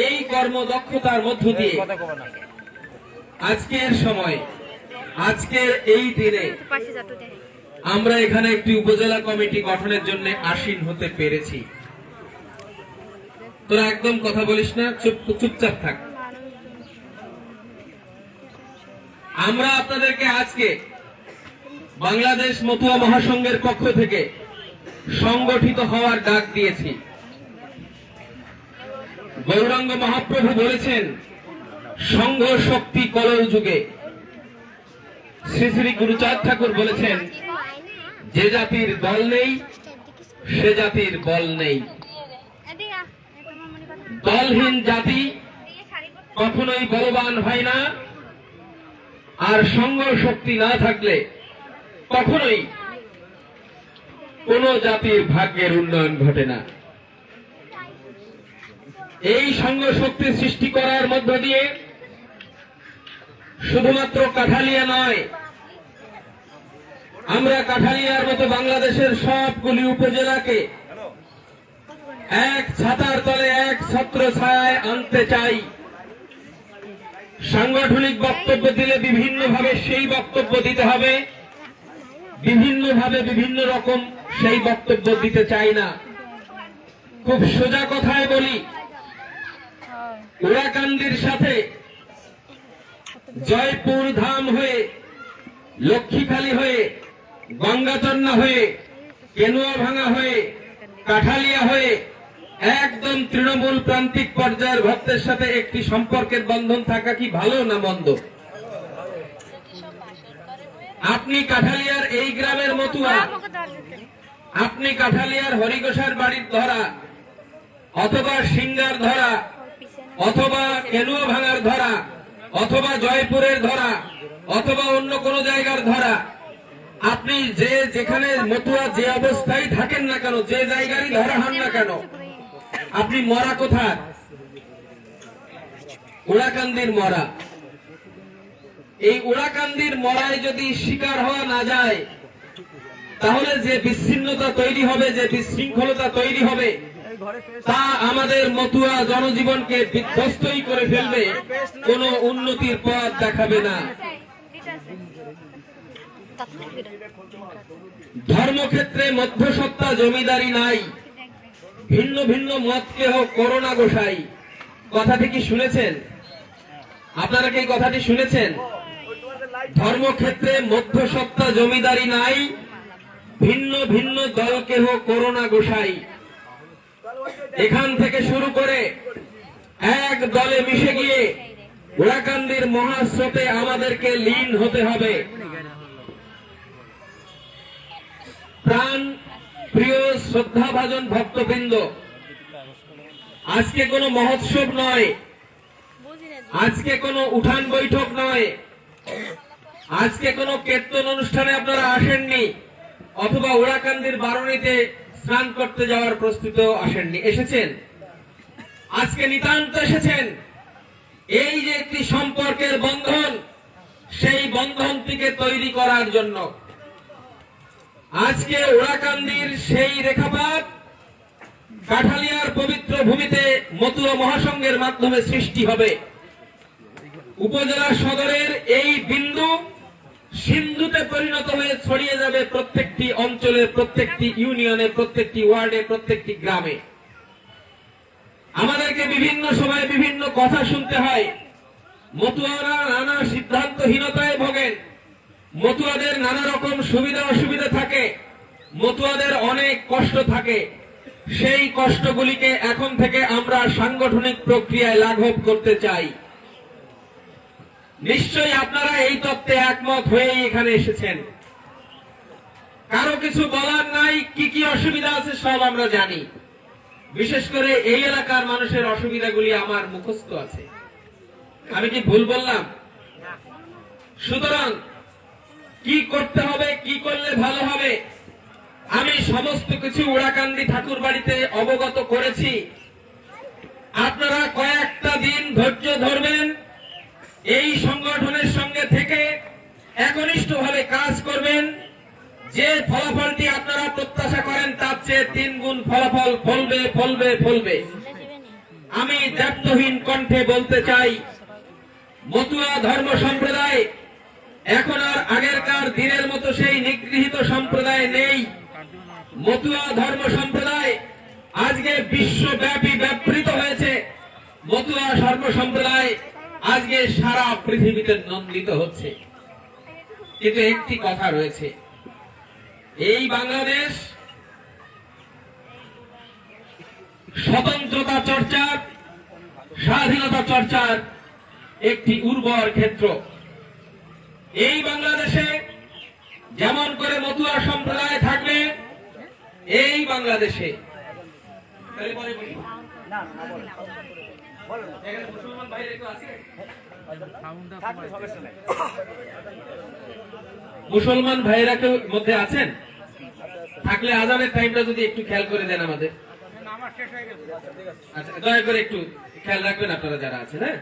এই কর্মদক্ষতার মধ্য দিয়ে আজকের সময়, আজকের এই দিনে আমরা এখানে একটি উপজেলা কমিটি গঠনের জন্য আসীন হতে পেরেছি। তোরা একদম কথা বলিস না, চুপচাপ থাক। আমরা আপনাদেরকে আজকে বাংলাদেশ মতুয়া মহাসংঘের পক্ষ থেকে সংগঠিত হওয়ার ডাক দিয়েছি। গৌরাঙ্গ মহাপ্রভু বলেছেন, সংঘ শক্তি কলৌ যুগে। শ্রী শ্রী গুরুচাঁদ ঠাকুর বলেছেন, যে জাতির দল নেই সে জাতির বল নেই। দলহীন জাতি কখনোই বলবান হয় না, আর সংঘ শক্তি না থাকলে কখনোই কোন জাতির ভাগ্যের উন্নয়ন ঘটে না। এই সংঘ শক্তি সৃষ্টি করার মধ্য দিয়ে শুধুমাত্র কাঠালিয়া নয়, আমরা কাঠালিয়ার মতো বাংলাদেশের সবগুলি উপজেলাকে এক ছাতার তলে, এক ছত্র ছায়ায় আনতে চাই। সাংগঠনিক বক্তব্য দিলে বিভিন্নভাবে সেই বক্তব্য দিতে হবে, বিভিন্নভাবে বিভিন্ন রকম সেই বক্তব্য দিতে চাই না। খুব সোজা কথায় বলি, ওরাকান্দির সাথে জয়পুর ধাম হয়ে, লক্ষ্মীখালী হয়ে, গঙ্গাচন্না হয়ে, কেনুয়া ভাঙা হয়ে, কাঠালিয়া হয়ে একদম তৃণমূল প্রান্তিক পর্যায়ের ভক্তের সাথে একটি সম্পর্কের বন্ধন থাকা কি ভালো না মন্দ? আপনি কাঠালিয়ার এই গ্রামের মতুয়া, আপনি কাঠালিয়ার হরিঘোষার বাড়ির ধরা, অথবা সিঙ্গার ধরা, অথবা কেনুয়া ভাঙার ধরা, অথবা জয়পুরের ধরা, অথবা অন্য কোন জায়গার ধরা, আপনি যে যেখানে মতুয়া যে অবস্থায় থাকেন না কেন, যে জায়গারই ধরা হন না কেন, আপনি মরা কোথায়? ওরাকান্দির মরা। এই ওরাকান্দির মরায় যদি শিকার হওয়া না যায়, তাহলে যে বিচ্ছিন্নতা তৈরি হবে, যে বিশৃঙ্খলতা তৈরি হবে, তা আমাদের মতুয়া জনজীবনকে বিধ্বস্তই করে ফেলবে, কোনো উন্নতির পথ দেখাবে না। ধর্মক্ষেত্রে মধ্যসত্তা জমিদারি নাই, ভিন্ন ভিন্ন মত কেহ করোনা গোসাই। কথাটি কি শুনেছেন? আপনারা কি কথাটি শুনেছেন? ধর্মক্ষেত্রে মধ্যসত্তা জমিদারি নাই, ভিন্ন ভিন্ন দল কেহ করোনা গোসাই। এখান থেকে শুরু করে এক দলে মিশে গিয়ে ওরাকান্দির মহাস্রোতে আমাদেরকে লীন হতে হবে। প্রাণ প্রিয় শ্রদ্ধাভাজন ভক্তবৃন্দ, আজকে কোনো মহোৎসব নয়, আজকে কোনো উঠান বৈঠক নয়, আজকে কোনো কীর্তন অনুষ্ঠানে আপনারা আসেননি, অথবা ওরাকান্দির বারণীতে স্নান করতে যাওয়ার প্রস্তুতিও আসেননি। এসেছেন, আজকে নিতান্ত এসেছেন এই যে একটি সম্পর্কের বন্ধন, সেই বন্ধনটিকে তৈরি করার জন্য। আজকে ওরাকান্দির সেই রেখাপাত কাঠালিয়ার পবিত্র ভূমিতে মতুয়া মহাসংঘের মাধ্যমে সৃষ্টি হবে। উপজেলা সদরের এই বিন্দু সিন্ধুতে পরিণত হয়ে ছড়িয়ে যাবে প্রত্যেকটি অঞ্চলে, প্রত্যেকটি ইউনিয়নে, প্রত্যেকটি ওয়ার্ডে, প্রত্যেকটি গ্রামে। আমাদেরকে বিভিন্ন সময় বিভিন্ন কথা শুনতে হয়। মতুয়ারা নানা সিদ্ধান্তহীনতায় ভোগেন, মতুয়াদের নানা রকম সুবিধা অসুবিধা থাকে, মতুয়াদের অনেক কষ্ট থাকে। সেই কষ্টগুলিকে এখন থেকে আমরা সাংগঠনিক প্রক্রিয়ায় লাঘব করতে চাই। নিশ্চয়ই আপনারা এই তত্ত্বে একমত হয়েই এখানে এসেছেন। কারো কিছু বলার নাই, কি কি অসুবিধা আছে সব আমরা জানি। বিশেষ করে এই এলাকার মানুষের অসুবিধাগুলি আমার মুখস্থ আছে। আমি কি ভুল বললাম? সুতরাং কি করতে হবে, কি করলে ভালো হবে, আমি সমস্ত কিছু ওড়াকান্দি ঠাকুর বাড়িতে অবগত করেছি। আপনারা কয়েকটা দিন ধৈর্য ধরবেন, এই সংগঠনের সঙ্গে থেকে একনিষ্ঠভাবে কাজ করবেন। যে ফলাফলটি আপনারা প্রত্যাশা করেন তার চেয়ে 3 গুণ ফলাফল ফলবে ফলবে ফলবে। আমি দায়িত্বহীন কণ্ঠে বলতে চাই, মতুয়া ধর্ম সম্প্রদায় এখন আর আগেরকার দিনের মতো সেই নিগৃহীত সম্প্রদায় নেই। মতুয়া ধর্ম সম্প্রদায় আজকে বিশ্বব্যাপী ব্যাপৃত হয়েছে। মতুয়া ধর্ম সম্প্রদায় আজকে সারা পৃথিবীতে নন্দিত হচ্ছে। কিন্তু একটি কথা রয়েছে, এই বাংলাদেশ স্বতন্ত্রতা চর্চার, স্বাধীনতা চর্চার একটি উর্বর ক্ষেত্র। এই বাংলাদেশে যেমন করে মতুয়া সম্প্রদায় থাকবে, এই বাংলাদেশে মুসলমান ভাইয়েরা কেউ মধ্যে আছেন? থাকলে আজানের টাইমটা যদি একটু খেয়াল করে দেন আমাদের। আচ্ছা, দয়া করে একটু খেয়াল রাখবেন আপনারা যারা আছেন। হ্যাঁ,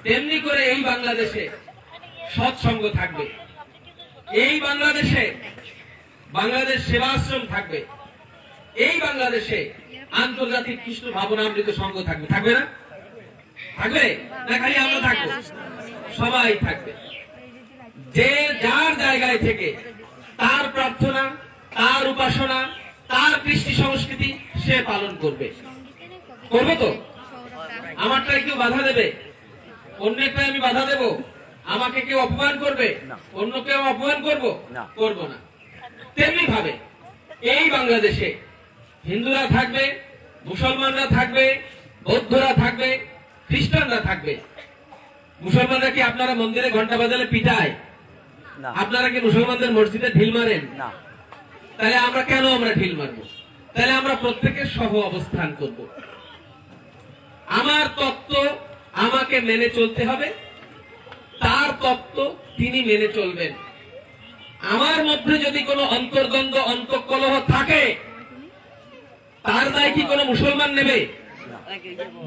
তেমনি করে এই বাংলাদেশে সৎসঙ্গ থাকবে। এই বাংলাদেশে বাংলাদেশ সেবাশ্রম থাকবে। এই বাংলাদেশে আন্তর্জাতিক কৃষ্ণ ভাবনামৃত সংঘ থাকবে। থাকবে না? থাকবে না? খালি আমরা থাকবো? সবাই থাকবে। যে যার জায়গায় থেকে তার প্রার্থনা, তার উপাসনা, তার কৃষ্টি সংস্কৃতি সে পালন করবে। করবে তো? আমারটাই কেউ বাধা দেবে? অন্যটাই আমি বাধা দেব? আমাকে কেউ অপমান করবে? অন্য কেউ অপমান করব? করব না। তেমনি ভাবে এই বাংলাদেশে হিন্দুরা থাকবে, মুসলমানরা থাকবে, বৌদ্ধরা থাকবে, খ্রিস্টানরা থাকবে। মুসলমানরা কি আপনারা মন্দিরে ঘন্টা বাজালে পিটায়? আপনারা কি মুসলমানদের মসজিদে ঢিল মারেন? তাহলে আমরা কেন আমরা ঢিল মারবো? তাহলে আমরা প্রত্যেকের সহ অবস্থান করব। আমার তত্ত্ব আমাকে মেনে চলতে হবে, তার তত্ত্ব তিনি মেনে চলবেন। আমার মধ্যে যদি কোনো অন্তর্দ্বন্দ্ব, অন্তঃকলহ থাকে, তার দায় কি কোনো মুসলমান নেবে?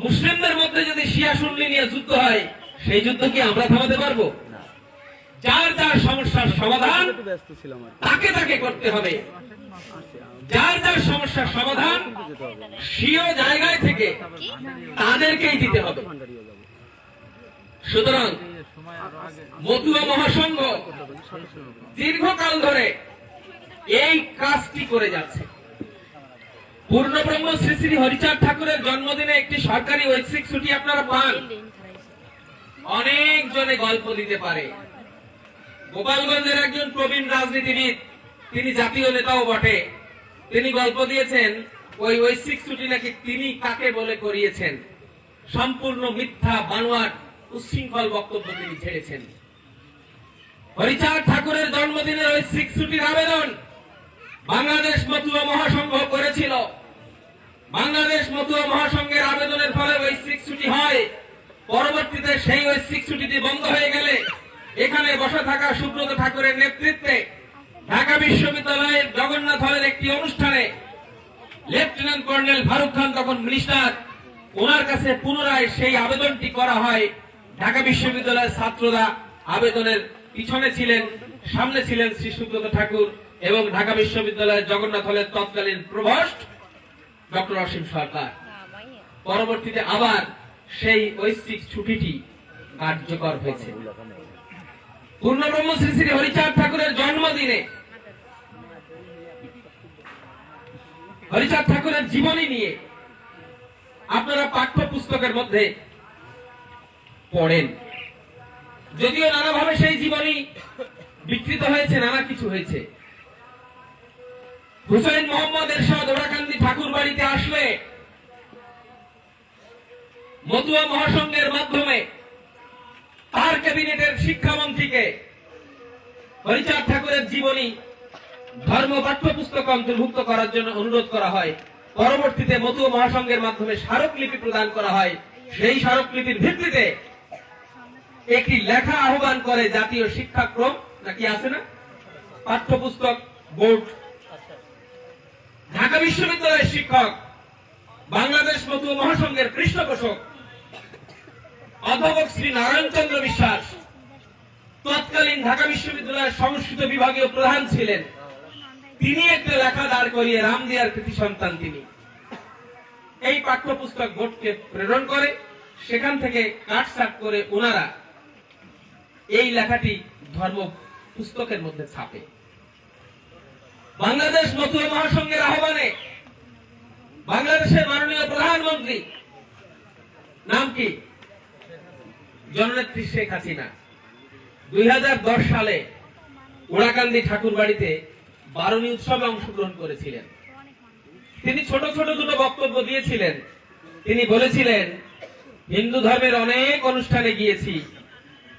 মুসলিমদের মধ্যে যদি শিয়া সুন্নি নিয়ে যুদ্ধ হয়, সেই যুদ্ধ কি আমরা থামাতে পারবো? যার যার সমস্যার সমাধান তাকে তাকে করতে হবে। যার যার সমস্যার সমাধান স্বীয় জায়গায় থেকে তাদেরকেই দিতে হবে। সুতরাং মতুয়া মহাসংঘ দীর্ঘকাল ধরে এই কাজটি করে যাচ্ছে। পূর্ণব্রহ্ম শ্রী শ্রী হরিচাঁদ ঠাকুরের জন্মদিনে একটি সরকারি ঐচ্ছিক ছুটি আপনারা পান। অনেক জনে গল্প দিতে পারে। গোপালগঞ্জের একজন প্রবীণ রাজনীতিবিদ, তিনি জাতীয় নেতাও বটে, তিনি গল্প দিয়েছেন ওই ঐচ্ছিক ছুটি নাকি তিনি কাকে বলে করিয়েছেন। সম্পূর্ণ মিথ্যা, বানোয়াট, উচ্ছৃঙ্খল বক্তব্য তিনি ছেড়েছেন। হরিচাঁদ ঠাকুরের জন্মদিনের ঐচ্ছিক ছুটির আবেদন বাংলাদেশ মতুয়া মহাসংঘ করেছিল। বাংলাদেশ মতুয়া মহাসংঘের আবেদনের ফলে ঐচ্ছিক ছুটি হয়। পরবর্তীতে সেই ঐচ্ছিক ছুটিটি বন্ধ হয়ে গেলে এখানে বসে থাকা সুব্রত ঠাকুরের নেতৃত্বে ঢাকা বিশ্ববিদ্যালয়ের জগন্নাথ হলের একটি অনুষ্ঠানে লেফটেন্যান্ট কর্নেল ফারুক খান, তখন মিনিস্টার, ওনার কাছে পুনরায় সেই আবেদনটি করা হয়। ঢাকা বিশ্ববিদ্যালয়ের ছাত্ররা আবেদনের পিছনে ছিলেন, সামনে ছিলেন শ্রী সুব্রত ঠাকুর এবং ঢাকা বিশ্ববিদ্যালয়ের জগন্নাথ হলের তৎকালীন প্রভোস্ট ডক্টর অসীম সরকার। পরবর্তীতে আবার সেই ঐচ্ছিক ছুটিটি কার্যকর হয়েছে। পূর্ণব্রহ্ম শ্রী শ্রী হরিচাঁদ ঠাকুরের জন্মদিনে হরিচাঁদ ঠাকুরের জীবনী নিয়ে আপনারা পাঠ্য পুস্তকের মধ্যে পড়েন। যদিও নানাভাবে সেই জীবনী বিকৃত হয়েছে, নানা কিছু হয়েছে, হুসেন মোহাম্মদ এরশাদ ওরাকান্দি ঠাকুর বাড়িতে আসলে মতুয়া মহাসংঘের মাধ্যমে তার ক্যাবিনেটের শিক্ষামন্ত্রীকে হরিচাঁদ ঠাকুরের জীবনী ধর্ম পাঠ্যপুস্তক অন্তর্ভুক্ত করার জন্য অনুরোধ করা হয়। পরবর্তীতে মতুয়া মহাসংঘের মাধ্যমে স্মারকলিপি প্রদান করা হয়। সেই স্মারকলিপির ভিত্তিতে একটি লেখা আহ্বান করে জাতীয় শিক্ষাক্রম নাকি আছে না পাঠ্যপুস্তক বোর্ড, ঢাকা বিশ্ববিদ্যালয়ের শিক্ষক, বাংলাদেশ মতুয়া মহাসংঘের পৃষ্ঠপোষক অধ্যাপক শ্রী নারায়ণ চন্দ্র বিশ্বাস তৎকালীন ঢাকা বিশ্ববিদ্যালয়ের সংস্কৃত বিভাগীয় প্রধান ছিলেন। তিনি একটা লেখা দাঁড় করিয়ে রামদিয়ার কৃতি সন্তান তিনি এই পাঠ্যপুস্তক বোর্ডকে প্রেরণ করে। সেখান থেকে কাটছাট করে ওনারা এই লেখাটি ধর্ম পুস্তকের মধ্যে ছাপে। বাংলাদেশ মতুয়া মহাসংঘের আহ্বানে বাংলাদেশের মাননীয় প্রধানমন্ত্রী নাম কি জননেত্রী শেখ হাসিনা 2010 সালে ওরাকান্দি ঠাকুর বাড়িতে বারণী উৎসবে অংশগ্রহণ করেছিলেন। তিনি ছোট ছোট দুটো বক্তব্য দিয়েছিলেন। তিনি বলেছিলেন, হিন্দু ধর্মের অনেক অনুষ্ঠানে গিয়েছি,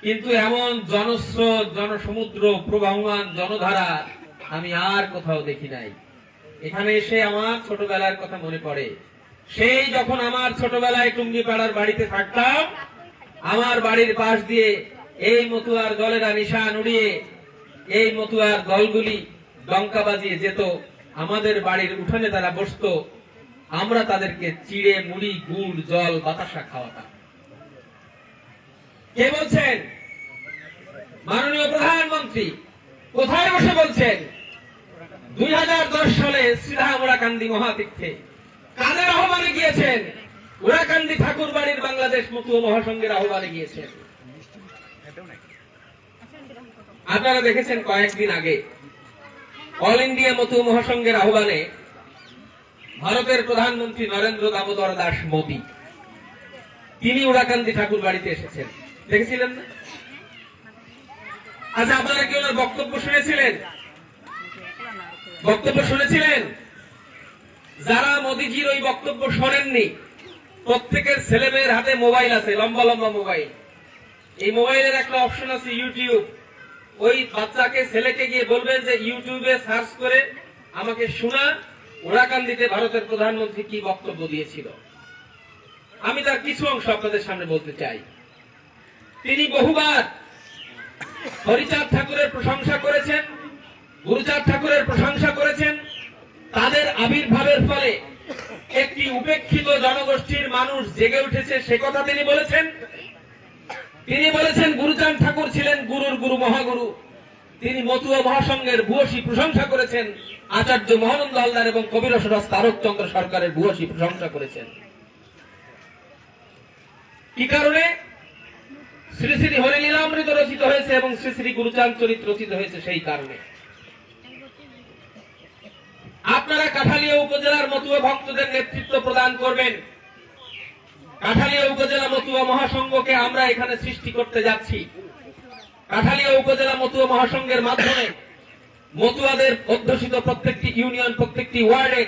কিন্তু এমন জনস্রোত, জনসমুদ্র, প্রবাহমান জনধারা আমি আর কোথাও দেখি নাই। এখানে এসে আমার ছোটবেলার কথা মনে পড়ে। সেই যখন আমার ছোটবেলায় টুঙ্গিপাড়ার বাড়িতে থাকতাম, আমার বাড়ির পাশ দিয়ে এই মতুয়ার দলেরা নিশান উড়িয়ে এই মতুয়ার দলগুলি ডঙ্কা বাজিয়ে যেত, আমাদের বাড়ির উঠানে তারা বসতো, আমরা তাদেরকে চিড়ে মুড়ি গুড় জল বাতাসা খাওয়াতাম। কে বলছেন? মাননীয় প্রধানমন্ত্রী। কোথায় বসে বলছেন? 2010 সালে শ্রীধাম ওরাকান্দি মহাতীর্থে। কাদের আহ্বানে গিয়েছেন? ওরাকান্দি ঠাকুর বাড়ির বাংলাদেশ মতুয়া মহাসংঘের আহ্বানে গিয়েছেন। আপনারা দেখেছেন কয়েকদিন আগে অল ইন্ডিয়া মতুয়া মহাসংঘের আহ্বানে ভারতের প্রধানমন্ত্রী নরেন্দ্র দামোদর দাস মোদী তিনি ওরাকান্দি ঠাকুর বাড়িতে এসেছেন, দেখেছিলেন না? আচ্ছা, আপনারা কি ওনার বক্তব্য শুনেছিলেন? বক্তব্য শুনেছিলেন? যারা মোদীজির ওই বক্তব্য শোনেননি, প্রত্যেকের ছেলে মেয়ের হাতে মোবাইল আছে, লম্বা লম্বা মোবাইল। এই মোবাইলের একটা অপশন আছে ইউটিউব। ওই বাচ্চাকে ছেলেকে গিয়ে বলবেন যে ইউটিউবে সার্চ করে আমাকে শোনা ওরাকান্দিতে ভারতের প্রধানমন্ত্রী কি বক্তব্য দিয়েছিল। আমি তার কিছু অংশ আপনাদের সামনে বলতে চাই। তিনি বহুবার হরিচাঁদ ঠাকুরের প্রশংসা করেছেন, গুরুচাঁদ ঠাকুরের প্রশংসা করেছেন। তাদের আবির্ভাবের ফলে একটি উপেক্ষিত জনগোষ্ঠীর মানুষ জেগে উঠেছে, সে কথা তিনি বলেছেন। তিনি বলেছেন গুরুচাঁদ ঠাকুর ছিলেন গুরুর গুরু মহাগুরু। তিনি মতুয়া মহাসংঘের ভূয়সী প্রশংসা করেছেন। আচার্য মহানন্দ হালদার এবং কবি রসরাজ তারকচন্দ্র সরকারের ভূয়সী প্রশংসা করেছেন। কি কারণে? শ্রী শ্রী হরিলীলামৃত রচিত হয়েছে এবং শ্রী শ্রী গুরুচাঁদ চরিত রচিত হয়েছে, সেই কারণে। আপনারা কাঠালিয়া উপজেলার মতুয়া ভক্তদের নেতৃত্ব প্রদান করবেন। কাঠালিয়া উপজেলা মতুয়া মহাসংঘকে আমরা এখানে সৃষ্টি করতে যাচ্ছি। কাঠালিয়া উপজেলা মতুয়া মহাসংঘের মাধ্যমে মতুয়াদের অধ্যুষিত প্রত্যেকটি ইউনিয়ন, প্রত্যেকটি ওয়ার্ডে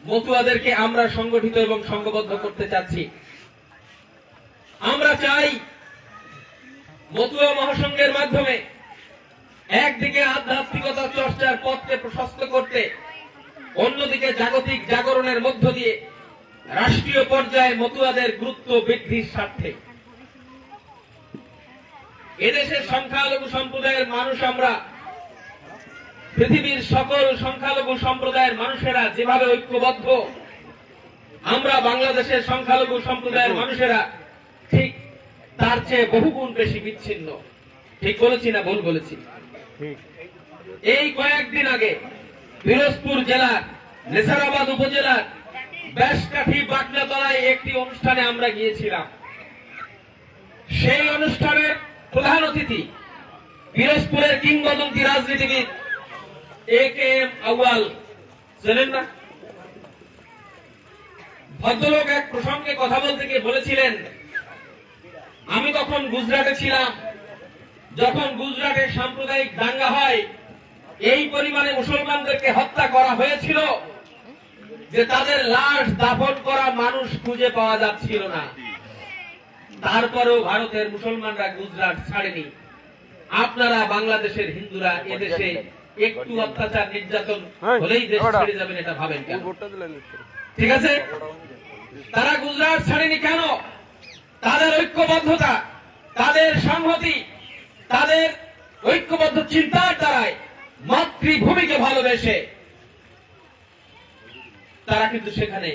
মতুয়াদেরকে আমরা সংগঠিত এবং সংঘবদ্ধ করতে চাচ্ছি। আমরা চাই মতুয়া মহাসংঘের মাধ্যমে একদিকে আধ্যাত্মিকতা চর্চার পথকে প্রশস্ত করতে, অন্যদিকে জাগতিক জাগরণের মধ্য দিয়ে রাষ্ট্রীয় পর্যায়ে মতুয়াদের গুরুত্ব বৃদ্ধির স্বার্থে এদেশের সংখ্যালঘু সম্প্রদায়ের মানুষ, আমরা পৃথিবীর সকল সংখ্যালঘু সম্প্রদায়ের মানুষেরা যেভাবে ঐক্যবদ্ধ, আমরা বাংলাদেশের সংখ্যালঘু সম্প্রদায়ের মানুষেরা ঠিক তার চেয়ে বহুগুণ বেশি বিচ্ছিন্ন। ঠিক বলেছি না ভুল বলেছি? এই কয়েকদিন আগে পিরোজপুর জেলার নেসারাবাদ উপজেলার বেশকাঠি বাগনাতলায় একটি অনুষ্ঠানে আমরা গিয়েছিলাম। সেই অনুষ্ঠানের প্রধান অতিথি পিরোজপুরের কিংবদন্তি রাজনীতিবিদ AKM আউয়াল, জানেন না? ভদ্রলোক এক প্রসঙ্গে কথা বলতে গিয়ে বলেছিলেন, আমি তখন গুজরাটে ছিলাম, যখন গুজরাটে সাম্প্রদায়িক দাঙ্গা হয় এই পরিমাণে মুসলমানদেরকে হত্যা করা হয়েছিল যে তাদের লাশ দাফন করা মানুষ খুঁজে পাওয়া যাচ্ছিল না। তারপরেও ভারতের মুসলমানরা গুজরাট ছাড়েনি। আপনারা বাংলাদেশের হিন্দুরা এদেশে একটু অত্যাচার নির্যাতন হলেই দেশ ছেড়ে যাবেন, এটা ভাবেন কেন? ঠিক আছে, তারা গুজরাট ছাড়েনি কেন? তাদের ঐক্যবদ্ধতা, তাদের সংহতি, তাদের ঐক্যবদ্ধ চিন্তার দ্বারায় মাতৃভূমিকে ভালোবেসে তারা কিন্তু সেখানে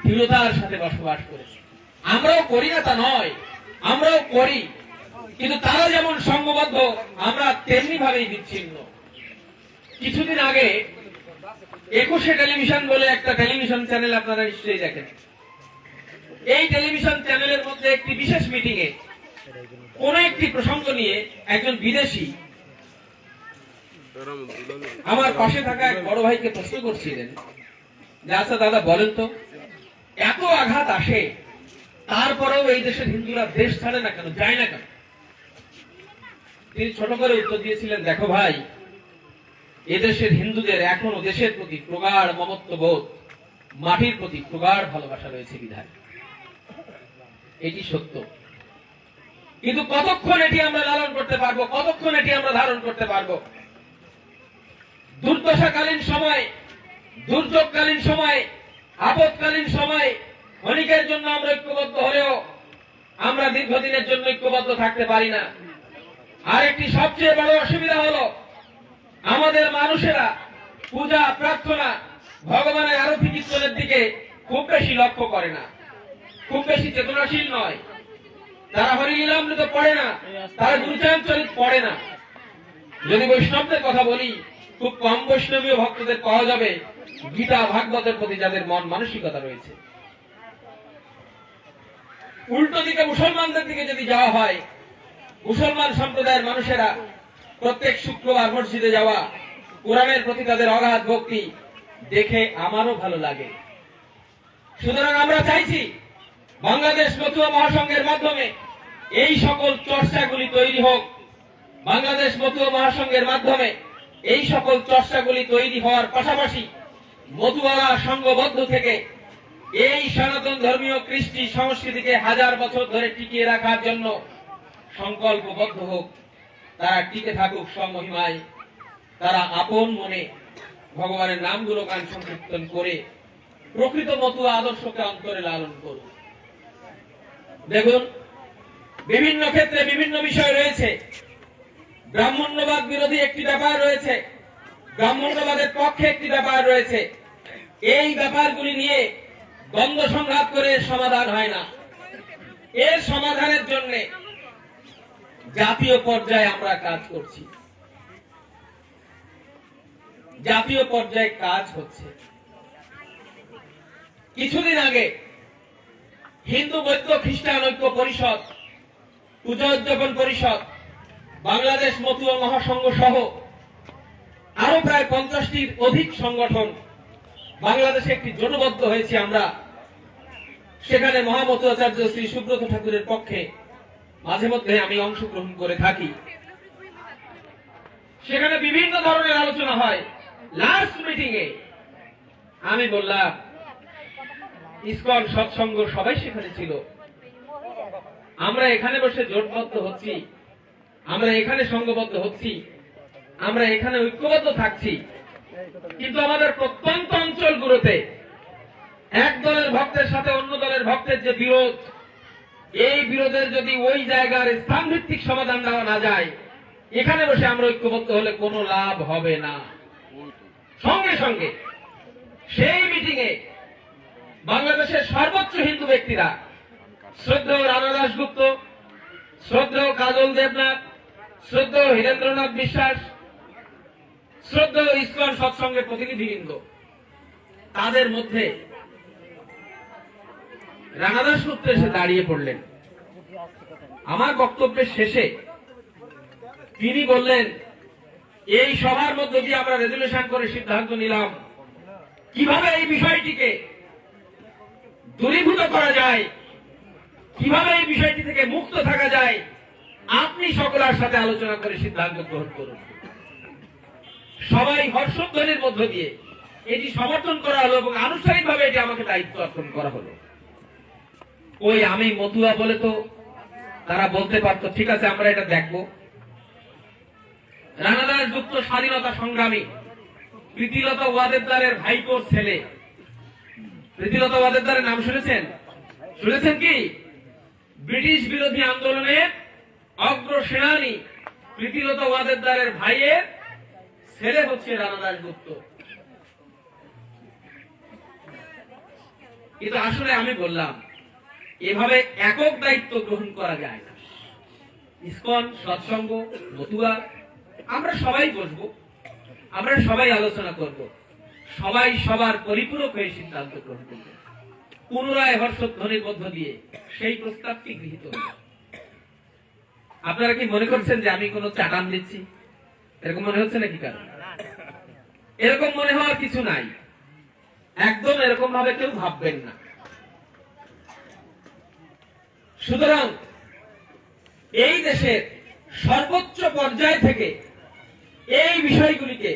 দৃঢ়তার সাথে বসবাস করেছে। আমরাও করি না তা নয়, আমরাও করি, কিন্তু তারা যেমন সংঘবদ্ধ আমরা তেমনি ভাবেই বিচ্ছিন্ন। কিছুদিন আগে 21 টেলিভিশন বলে একটা টেলিভিশন চ্যানেল আপনারা নিশ্চয়ই দেখেন। এই টেলিভিশন চ্যানেলের মধ্যে একটি বিশেষ মিটিং এ কোন একটি প্রসঙ্গ নিয়ে একজন বিদেশি আমার পাশে থাকা এক বড় ভাইকে প্রশ্ন করছিলেন যে আচ্ছা দাদা বলেন তো, এত আঘাত আসে তারপরেও এই দেশের হিন্দুরা দেশ ছাড়ে না কেন, যায় না কেন? তিনি ছোট করে উত্তর দিয়েছিলেন, দেখো ভাই, এদেশের হিন্দুদের এখনো দেশের প্রতি প্রগাঢ় মমত্ববোধ, মাটির প্রতি প্রগাঢ় ভালোবাসা রয়েছে বিধায় এটি সত্য। কিন্তু কতক্ষণ এটি আমরা লালন করতে পারবো, কতক্ষণ এটি আমরা ধারণ করতে পারবো? দুর্দশাকালীন সময়, দুর্যোগকালীন সময়, আপদকালীন সময় ক্ষণিকের জন্য আমরা ঐক্যবদ্ধ হলেও আমরা দীর্ঘদিনের জন্য ঐক্যবদ্ধ থাকতে পারি না। আর একটি সবচেয়ে বড় অসুবিধা হলো আমাদের মানুষেরা পূজা প্রার্থনা ভগবানের আরতি কীর্তনের দিকে খুব বেশি লক্ষ্য করে না, খুব বেশি চেতনাশীল নয়। তারা হরিলীলামৃত পড়ে না, তারা গুরুচরিত পড়ে না। যদি বৈষ্ণবদের কথা বলি, খুব কম বৈষ্ণবীয় ভক্তদের পাওয়া যাবে গীতা ভাগবতের প্রতি যাদের মন মানসিকতা রয়েছে। উল্টো দিকে মুসলমানদের দিকে যদি যাওয়া হয়, মুসলমান সম্প্রদায়ের মানুষেরা প্রত্যেক শুক্রবার মসজিদে যাওয়া, কোরআনের প্রতি তাদের অগাধ ভক্তি দেখে আমারও ভালো লাগে। সুতরাং আমরা চাইছি বাংলাদেশ মতুয়া মহাসংঘের মাধ্যমে এই সকল চর্চাগুলি তৈরি হোক। বাংলাদেশ মতুয়া মহাসংঘের মাধ্যমে এই সকল চর্চাগুলি তৈরি হওয়ার পাশাপাশি মতুয়ারা সংঘবদ্ধ থেকে এই সনাতন ধর্মীয় কৃষ্টি সংস্কৃতিকে হাজার বছর ধরে টিকিয়ে রাখার জন্য সংকল্পবদ্ধ হোক। তারা টিকে থাকুক স্বমহিমায়, তারা আপন মনে ভগবানের নামগুলো গান সংকীর্তন করে প্রকৃত মতুয়া আদর্শকে অন্তরে লালন করুক। দেখুন, বিভিন্ন ক্ষেত্রে বিভিন্ন বিষয় রয়েছে। ব্রাহ্মণ্যবাদ বিরোধী একটি ব্যাপার রয়েছে, ব্রাহ্মণ্যবাদের পক্ষে একটি ব্যাপার রয়েছে। এই ব্যাপারগুলি নিয়ে দ্বন্দ্ব সংঘাত করে সমাধান হয় না। এর সমাধানের জন্য জাতীয় পর্যায়ে আমরা কাজ করছি, জাতীয় পর্যায়ে কাজ হচ্ছে। কিছুদিন আগে হিন্দু বৌদ্ধ খ্রিস্টান ঐক্য পরিষদ, পূজা উদযাপন পরিষদ, বাংলাদেশ মতুয়া মহাসংঘ সহ আরো প্রায় 50টির অধিক সংগঠন বাংলাদেশে একটি জোটবদ্ধ হয়েছে। আমরা সেখানে মহামতুয়াচার্য শ্রী সুব্রত ঠাকুরের পক্ষে মাঝে মধ্যে আমি অংশগ্রহণ করে থাকি। সেখানে বিভিন্ন ধরনের আলোচনা হয়। লাস্ট মিটিং এ আমি বললাম, ইসকন সৎসঙ্গ সবাই সেখানে ছিল, আমরা এখানে বসে জোটবদ্ধ হচ্ছি, আমরা এখানে সংঘবদ্ধ হচ্ছি, আমরা এখানে ঐক্যবদ্ধ থাকছি, কিন্তু আমাদের প্রত্যন্ত অঞ্চলগুলোতে এক দলের ভক্তের সাথে অন্য দলের ভক্তের যে বিরোধ, এই বিরোধের যদি ওই জায়গার স্থানভিত্তিক সমাধান দেওয়া না যায়, এখানে বসে আমরা ঐক্যবদ্ধ হলে কোনো লাভ হবে না। সঙ্গে সঙ্গে সেই মিটিং এ বাংলাদেশের সর্বোচ্চ হিন্দু ব্যক্তিরা, শ্রদ্ধেয় রানা দাশগুপ্ত, শ্রদ্ধেয় কাজল দেবনাথ, শ্রদ্ধেয় হীরেন্দ্রনাথ বিশ্বাস, শ্রদ্ধেয় ইসকন সৎসঙ্গের প্রতিনিধিবৃন্দ, তাদের মধ্যে রানা দাশগুপ্ত এসে দাঁড়িয়ে পড়লেন। আমার বক্তব্যের শেষে তিনি বললেন, এই সভার মধ্য দিয়ে আমরা রেজুলেশন করে সিদ্ধান্ত নিলাম কিভাবে এই বিষয়টিকে দূরীভূত করা যায়, কিভাবে এই বিষয়টি থেকে মুক্ত থাকা যায়, আপনি সকলের সাথে আলোচনা করে সিদ্ধান্ত গ্রহণ করুন। সবাই হর্ষধ্বনির মধ্য দিয়ে এটি সমর্থন করা হলো এবং আনুষ্ঠানিকভাবে এটি আমাকে দায়িত্ব অর্পণ করা হলো। ওই আমি মতুয়া বলে তো তারা বলতে পারতো ঠিক আছে আমরা এটা দেখবো। রানা দাশগুপ্ত স্বাধীনতা সংগ্রামী প্রীতিলতা ওয়াদেদারের ভাইপোর ছেলে। প্রীতিলতা ওয়াদেদারের নাম শুনেছেন? শুনেছেন কি? ব্রিটিশ বিরোধী আন্দোলনের অগ্রসেনানী প্রীতিলতা ওয়াদেদারের ভাইয়ের ছেলে হচ্ছে রানা দাশগুপ্ত। কিন্তু আসলে আমি বললাম এভাবে একক দায়িত্ব গ্রহণ করা যায় না। ইসকন, সৎসঙ্গ, মতুয়া আমরা সবাই বসবো, আমরা সবাই আলোচনা করব, সবাই সবার পরিপূরক হয়ে সিদ্ধান্ত গ্রহণ করব। পুনরায় হর্ষধ্বনির মধ্য দিয়ে সেই প্রস্তাবটি গৃহীত হল। আপনারা কি মনে করছেন যে আমি কোনো চাটান দিচ্ছি? এরকম মনে হচ্ছে নাকি? কারণ এরকম মনে হওয়ার কিছু নাই, একদম এরকম ভাবে কেউ ভাববেন না। সুতরাং এই দেশের সর্বোচ্চ পর্যায় থেকে এই বিষয়গুলিকে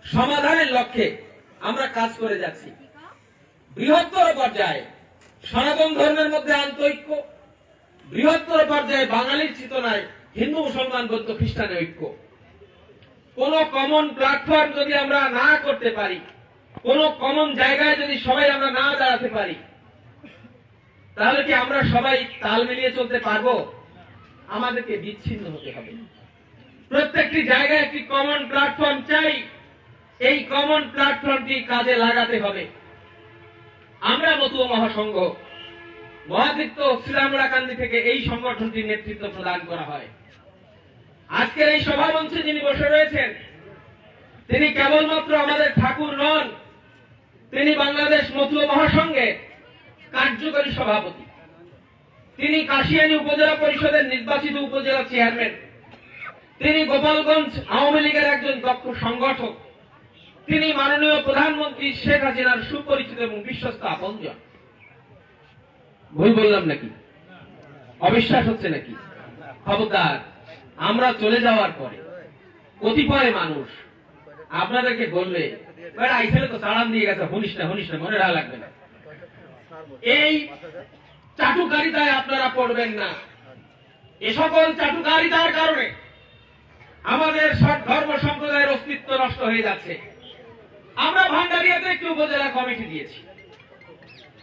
সমাধানের লক্ষ্যে আমরা কাজ করে যাচ্ছি। বৃহত্তর পর্যায়ে সনাতন ধর্মের মধ্যে আন্তৈক্য, বৃহত্তর পর্যায়ে বাঙালির চেতনায় হিন্দু, মুসলমান, বৌদ্ধ, খ্রিস্টানের ঐক্য। কোন কমন প্ল্যাটফর্ম যদি আমরা না করতে পারি, কোন কমন জায়গায় যদি সবাই আমরা না দাঁড়াতে পারি, তাহলে কি আমরা সবাই তাল মিলিয়ে চলতে পারবো? আমাদেরকে বিচ্ছিন্ন হতে হবে। প্রত্যেকটি জায়গায় একটি কমন প্ল্যাটফর্ম চাই, এই কমন প্ল্যাটফর্মটি কাজে লাগাতে হবে। আমরা মতুয়া মহাসংঘ মহাতীর্থ শ্রীরামুড়াকান্দি থেকে এই সংগঠনটির নেতৃত্ব প্রদান করা হয়। আজকের এই সভামঞ্চে যিনি বসে রয়েছেন তিনি কেবলমাত্র আমাদের ঠাকুর নন, তিনি বাংলাদেশ মতুয়া মহাসংঘের কার্যকরী সভাপতি। তিনি কাশিয়ানী উপজেলা পরিষদের নির্বাচিত উপজেলা চেয়ারম্যান। তিনি গোপালগঞ্জ আওয়ামী লীগের একজন দক্ষ সংগঠক। তিনি মাননীয় প্রধানমন্ত্রী শেখ হাসিনার সুপরিচিত এবং বিশ্বস্ত আপনজন। ভুল বললাম নাকি? অবিশ্বাস হচ্ছে নাকি? খবরদার, আমরা চলে যাওয়ার পরে কতিপয় মানুষ আপনাদেরকে বলবে আইসেলে তো চালান দিয়ে গেছে, হনিস না মনে রাখা লাগবে না। এই চাটুকারিতায় আপনারা পড়বেন না। এ সকল চাটুকারিতার কারণে আমাদের সব ধর্ম সম্প্রদায়ের অস্তিত্ব নষ্ট হয়ে যাচ্ছে। আমরা ভান্ডারিয়াতে একটি উপজেলা কমিটি দিয়েছি,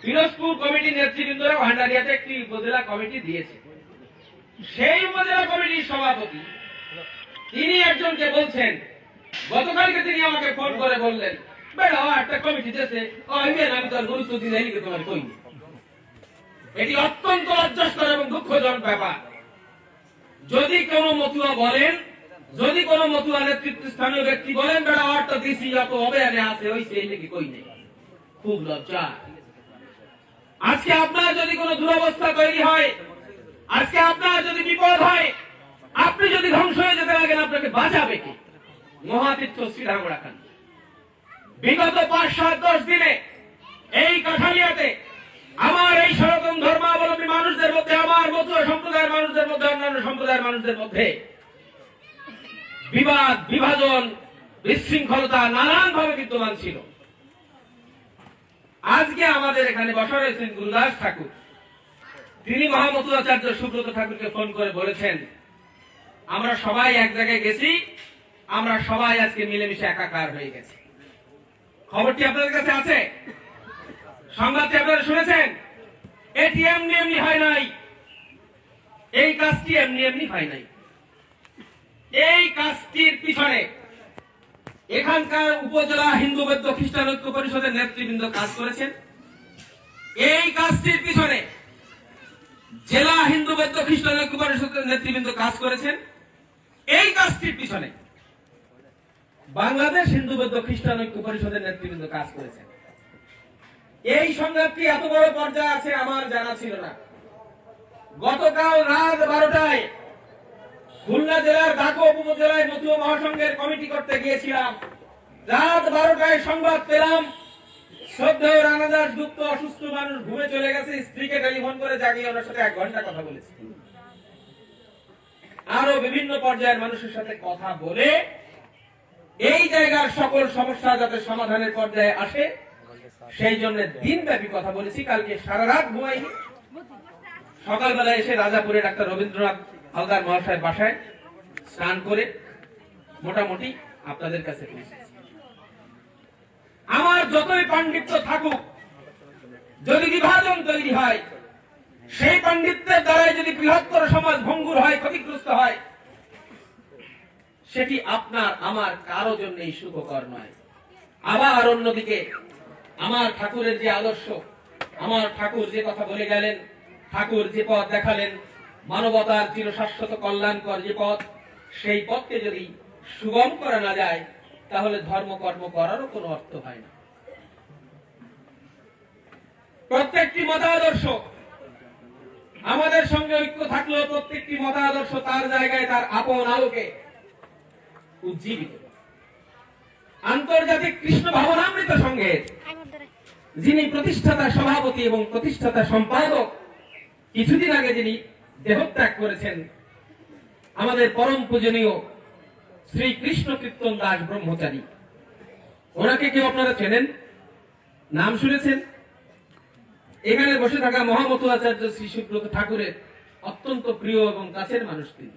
পিরোজপুর কমিটি নেতৃবৃন্দরা ভান্ডারিয়াতে একটি উপজেলা কমিটি দিয়েছে। সেই উপজেলা কমিটির সভাপতি তিনি একজনকে বলছেন, গতকালকে তিনি আমাকে ফোন করে বললেন বেড়া একটা কমিটি দিয়েছে, আমি তার গুরুত্ব দিয়ে তোমার কই। এটি অত্যন্ত লজ্জাস্কর এবং দুঃখজনক ব্যাপার। যদি কোন মতুয়া বলেন, যদি কোন মতুয়া নেতৃত্ব স্থানীয় ব্যক্তি বলেন বেড়া আটটা দিছি যত হবে আছে ওই সেই লেগে কই নেই, খুব লজ্জা। আজকে আপনার যদি কোন দুরবস্থা তৈরি হয়, আজকে আপনার যদি বিপদ হয়, আপনি যদি ধ্বংস হয়ে যেতে লাগেন, আপনাকে বাঁচাবে কি? মহাতীর্থ শ্রীরামুড়াকান্দি বিগত 5-7-10 দিনে এই কাঠালিয়াতে আমার এই সনাতন ধর্মাবলম্বী মানুষদের মধ্যে, আমার মতুয়া সম্প্রদায়ের মানুষদের মধ্যে, অন্যান্য সম্প্রদায়ের মানুষদের মধ্যে বিবাদ, বিভাজন, বিশৃঙ্খলতা নানানভাবে বিদ্যমান ছিল। আজকে আমাদের এখানে বসা রয়েছেন গুরুদাস ঠাকুর। তিনি মহামতুয়াচার্য সুব্রত ঠাকুরকে ফোন করে বলেছেন আমরা সবাই এক জায়গায় গেছি, আমরা সবাই আজকে মিলেমিশে একাকার হয়ে গেছি। খবরটি আপনাদের কাছে আছে? সংবাদটি আপনারা শুনেছেন? এটি এমনি এমনি হয় নাই, এই কাজটি এমনি এমনি হয় নাই। এই কাজটির পিছনে এখানকার উপজেলা হিন্দু বৌদ্ধ খ্রিস্টান ঐক্য পরিষদের নেতৃবৃন্দ কাজ করেছেন। এই কাজটির পিছনে জেলা হিন্দু বৌদ্ধ খ্রিস্টান ঐক্য পরিষদের নেতৃবৃন্দ কাজ করেছেন। এই কাজটির পিছনে বাংলাদেশ হিন্দু বৌদ্ধ খ্রিস্টান ঐক্য পরিষদের নেতৃবৃন্দ কাজ করেছেন। এই সংঘাতটি এত বড় পর্যায়ে আছে আমার জানা ছিল না। গতকাল রাত 12টায় খুলনা জেলার ঢাকা উপজেলায় মতুয়া মহাসংঘের কমিটি করতে গিয়েছিলাম। রাত 12টায় সংবাদ পেলাম শ্রদ্ধেয় রানা দাশগুপ্ত অসুস্থ মানুষ, ঘুমে চলে গেছে। স্ত্রীকে টেলিফোন করে জাগিয়ে ওনার সাথে 1 ঘন্টা কথা বলেছি। আরো বিভিন্ন পর্যায়ের মানুষের সাথে কথা বলে এই জায়গার সকল সমস্যা যাতে সমাধানের পর্যায়ে আসে সেই জন্য দিনব্যাপী কথা বলেছি। কালকে সারা রাত ঘুমাইনি, সকালবেলা এসে রাজাপুরে ডাক্তার রবীন্দ্রনাথ হালদার মহাশয়ের বাসায় স্নান করে মোটামুটি আপনাদের কাছে পৌঁছেছি। আমার যতই পাণ্ডিত্য থাকুক, যদি বিভাজন তৈরি হয়, সেই পাণ্ডিত্যের দ্বারাই যদি বৃহত্তর সমাজ ভঙ্গুর হয়, ক্ষতিগ্রস্ত হয়, সেটি আপনার আমার কারো জন্যই সুখকর নয়। আবার অন্যদিকে আমার ঠাকুরের যে আদর্শ, আমার ঠাকুর যে কথা বলে গেলেন, ঠাকুর যে পথ দেখালেন, মানবতার চিরশাশ্বত কল্যাণকর যে পথ, সেই পথকে যদি সুগম করা না যায়, তাহলে ধর্মকর্ম করারও কোনো অর্থ হয় না। প্রত্যেকটি মতাদর্শ আমাদের সঙ্গে ঐক্য থাকলেও প্রত্যেকটি মতাদর্শ তার জায়গায় তার আপন আলোকে উজ্জীবিত। আন্তর্জাতিক কৃষ্ণ ভাবনামৃত সংঘের যিনি প্রতিষ্ঠাতা সভাপতি এবং প্রতিষ্ঠাতা সম্পাদক, কিছুদিন আগে যিনি দেহত্যাগ করেছেন, আমাদের পরম পূজনীয় শ্রী কৃষ্ণ কীর্তন দাস ব্রহ্মচারী, ওনাকে কেউ আপনারা চেনেন? নাম শুনেছেন? এখানে বসে থাকা মহামতু আচার্য শ্রী সুব্রত ঠাকুরের অত্যন্ত প্রিয় এবং কাছের মানুষ তিনি।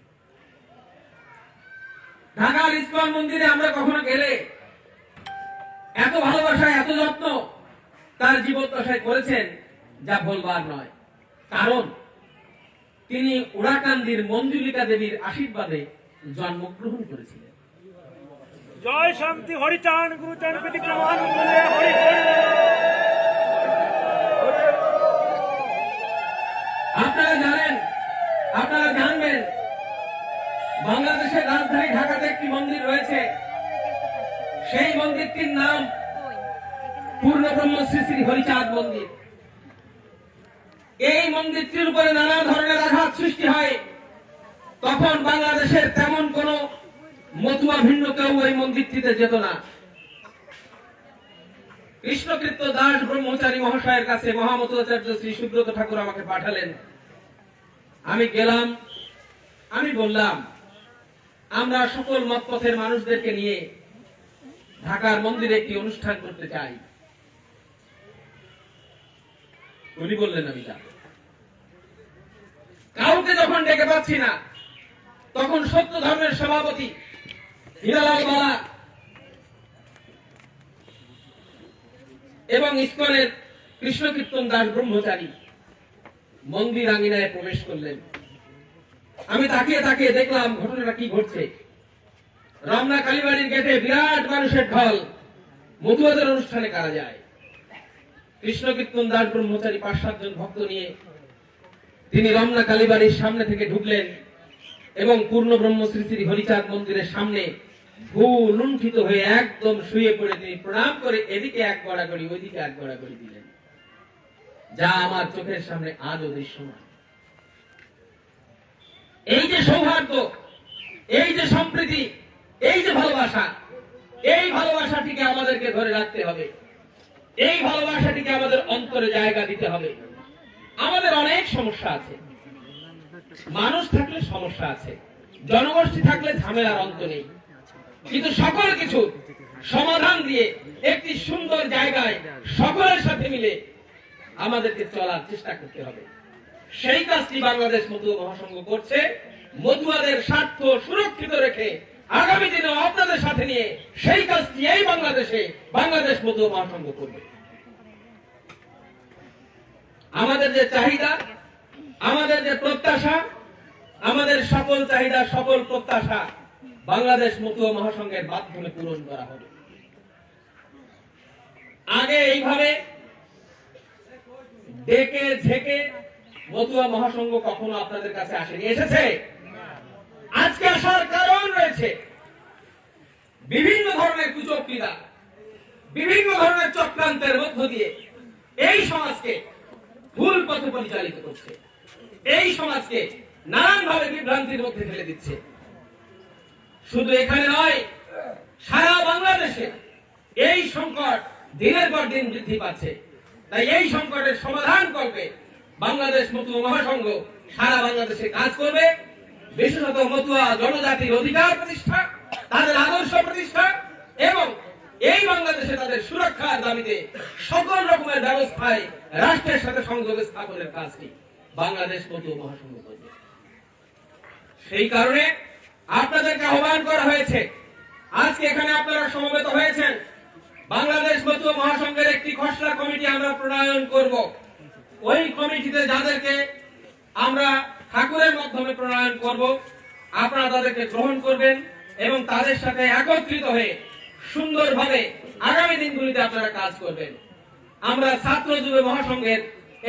ঢাকার ইস্কন মন্দিরে আমরা কখনো গেলে এত ভালোবাসা, এত যত্ন তার জীবদ্দশায় করেছেন যা বলবার নয়। কারণ তিনি উড়াকান্দির মঞ্জুলিকা দেবীর আশীর্বাদে জন্মগ্রহণ করেছিলেন। জয় শান্তি হরিচান গুরুচান প্রতিক্রমণ বলে হরি হরি। আপনারা জানেন, আপনারা জানবেন, বাংলাদেশের রাজধানী ঢাকাতে একটি মন্দির রয়েছে। সেই মন্দিরটির নাম পূর্ণব্রহ্ম শ্রী শ্রী হরিচাঁদ মন্দির। এই মন্দিরটির উপরে নানা ধরনের আঘাত সৃষ্টি হয়। তখন বাংলাদেশের তেমন কোন মতুয়া ভিন্ন কেউ এই মন্দিরটিতে যেত না। কৃষ্ণকীর্ত দাস ব্রহ্মচারী মহাশয়ের কাছে মহামতু আচার্য শ্রী সুব্রত ঠাকুর আমাকে পাঠালেন। আমি গেলাম, আমি বললাম আমরা সকল মতপথের মানুষদেরকে নিয়ে ঢাকার মন্দিরে একটি অনুষ্ঠান করতে চাই। উনি বললেন আমি যাব। কাউকে যখন ডেকে পাচ্ছি না, তখন সত্য ধর্মের সভাপতি হীরালাল বালা এবং ইস্কনের কৃষ্ণ কীর্তন দাস ব্রহ্মচারী মন্দির আঙিনায় প্রবেশ করলেন। আমি তাকিয়ে তাকিয়ে দেখলাম ঘটনাটা কি ঘটছে। রমনা কালীবাড়ির গেটে বিরাট মানুষের ঢল, মতুয়াদের অনুষ্ঠানে কারা যায়। কৃষ্ণ কীর্তন দাস ব্রহ্মচারী ৫-৭ জন ভক্ত নিয়ে তিনি রমনা কালীবাড়ির সামনে থেকে ঢুকলেন এবং পূর্ণ ব্রহ্ম শ্রী শ্রী হরিচাঁদ মন্দিরের সামনে লুণ্ঠিত হয়ে একদম শুয়ে পড়ে তিনি প্রণাম করে এদিকে এক গড়াগড়ি ওইদিকে এক গড়াগড়ি দিলেন, যা আমার চোখের সামনে আজও দৃশ্যমান। এই যে সৌহার্দ্য, এই যে সম্প্রীতি, এই যে ভালোবাসা, এই ভালোবাসাটিকে আমাদেরকে ধরে রাখতে হবে। এই ভালোবাসাটিকে আমাদের অন্তরে জায়গা দিতে হবে। আমাদের অনেক সমস্যা আছে, মানুষ থাকলে সমস্যা আছে, জনগোষ্ঠী থাকলে ঝামেলার অন্ত নেই, কিন্তু সকল কিছু সমাধান দিয়ে একটি সুন্দর জায়গায় সকলের সাথে মিলে আমাদেরকে চলার চেষ্টা করতে হবে। সেই কাজটি বাংলাদেশ মতুয়া মহাসংঘ করছে। মতুয়াদের স্বার্থ সুরক্ষিত রেখে আগামী দিনে আপনাদের সাথে নিয়ে সেই কাজটি এই বাংলাদেশে বাংলাদেশ মতুয়া মহাসংঘ করবে। আমাদের যে চাহিদা, আমাদের যে প্রত্যাশা, আমাদের সকল চাহিদা, সকল প্রত্যাশা বাংলাদেশ মতুয়া মহাসংঘের মাধ্যমে পূরণ করা হবে। আগে এইভাবে ডেকে ঝেঁকে মতুয়া মহাসংঘ কখনো আপনাদের কাছে আসেনি, এসেছে। আজকে আসার কারণ রয়েছে বিভিন্ন ধরনের কুচক্রীরা, বিভিন্ন ধরনের চক্রান্তের মধ্য দিয়ে এই সমাজকে ভুল পথে পরিচালিত করছে, এই সমাজকে নানানভাবে বিভ্রান্তির মধ্যে ফেলে দিচ্ছে। শুধু এখানে নয়, সারা বাংলাদেশে এই সংকট দিনের পর দিন বৃদ্ধি পাচ্ছে। তাই এই সংকটের সমাধান করবে বাংলাদেশ মতুয়া মহাসংঘ সারা বাংলাদেশে কাজ করবে। বিশেষত মতুয়া জনজাতির অধিকার প্রতিষ্ঠা, তাদের আদর্শ প্রতিষ্ঠা, এবং এই বাংলাদেশে তাদের সুরক্ষার দাবিতে সকল রকমের ব্যবস্থায় রাষ্ট্রের সাথে সংযোগ স্থাপনের কাজটি বাংলাদেশ মতুয়া মহাসংঘ করবে। সেই কারণে আপনাদেরকে আহ্বান করা হয়েছে, আজকে এখানে আপনারা সমবেত হয়েছেন। বাংলাদেশ মতুয়া মহাসংঘের একটি খসড়া কমিটি আমরা প্রণয়ন করব। ওই কমিটিতে যাদেরকে আমরা ঠাকুরের মাধ্যমে প্রণয়ন করব, আপনারা তাদেরকে গ্রহণ করবেন এবং তাদের সাথে একত্রিত হয়ে সুন্দরভাবে আগামী দিনগুলিতে আপনারা কাজ করবেন। আমরা ছাত্র যুব মহাসংঘের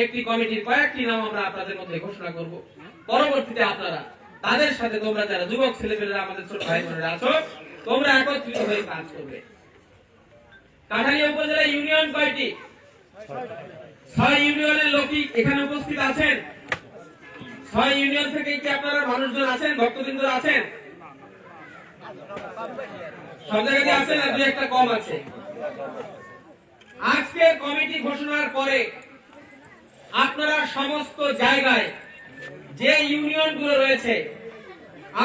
একটি কমিটির কয়েকটি নাম আমরা আপনাদের মধ্যে ঘোষণা করব। পরবর্তীতে আপনারা তাদের সাথে, তোমরা যারা যুবক ছেলেপেলেরা আমাদের ছোট ভাই বোনেরা আছো, তোমরা একত্রিত হয়ে কাজ করবে। কাঠালিয়া উপজেলা ইউনিয়ন কয়টি? 6 ইউনিয়নের লোকই এখানে উপস্থিত আছেন। 6 ইউনিয়ন থেকে কি আপনারা মানুষজন আছেন, ভক্তবৃন্দ আছেন? সব জায়গায় আছেন আর দুই একটা কম আছে। আজকে কমিটি ঘোষণার পরে আপনারা সমস্ত জায়গায় যে ইউনিয়ন গুলো রয়েছে,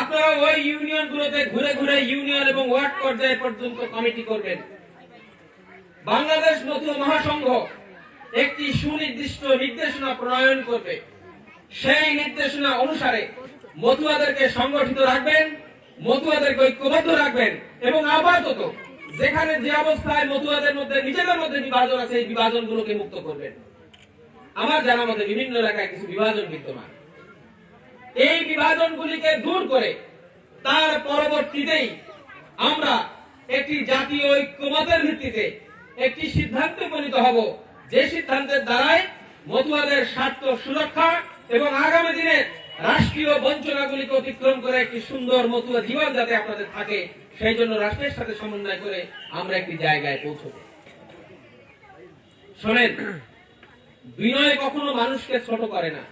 আপনারা ওই ইউনিয়ন গুলোতে ঘুরে ঘুরে ইউনিয়ন এবং ওয়ার্ড পর্যায়ে পর্যন্ত কমিটি করবেন। বাংলাদেশ মতুয়া মহাসংঘ একটি সুনির্দিষ্ট নির্দেশনা প্রণয়ন করবে। সেই নির্দেশনা অনুসারে মতুয়াদেরকে সংগঠিত রাখবেন, মতুয়াদেরকে ঐক্যবদ্ধ রাখবেন এবং আপাতত যেখানে যে অবস্থায় মতুয়াদের মধ্যে নিজেদের মধ্যে বিভাজন আছে, এই বিভাজনগুলোকে মুক্ত করবেন। আমার জানা মতে বিভিন্ন এলাকায় কিছু বিভাজন বিদ্যমান। এই বিভাজনগুলিকে দূর করে তার পরবর্তীতেই আমরা একটি জাতীয় ঐক্যমতের ভিত্তিতে একটি সিদ্ধান্তে উপনীত হব, যে সিদ্ধান্তের দ্বারাই মতুয়াদের স্বার্থ সুরক্ষা এবং আগামী দিনের রাষ্ট্রীয় বঞ্চনাগুলিকে অতিক্রম করে একটি সুন্দর মতুয়া জীবন যাতে আপনাদের থাকে, সেই জন্য রাষ্ট্রের সাথে সমন্বয় করে আমরা একটি জায়গায় পৌঁছব। শোনেন, বিনয় কখনো মানুষকে ছোট করে না,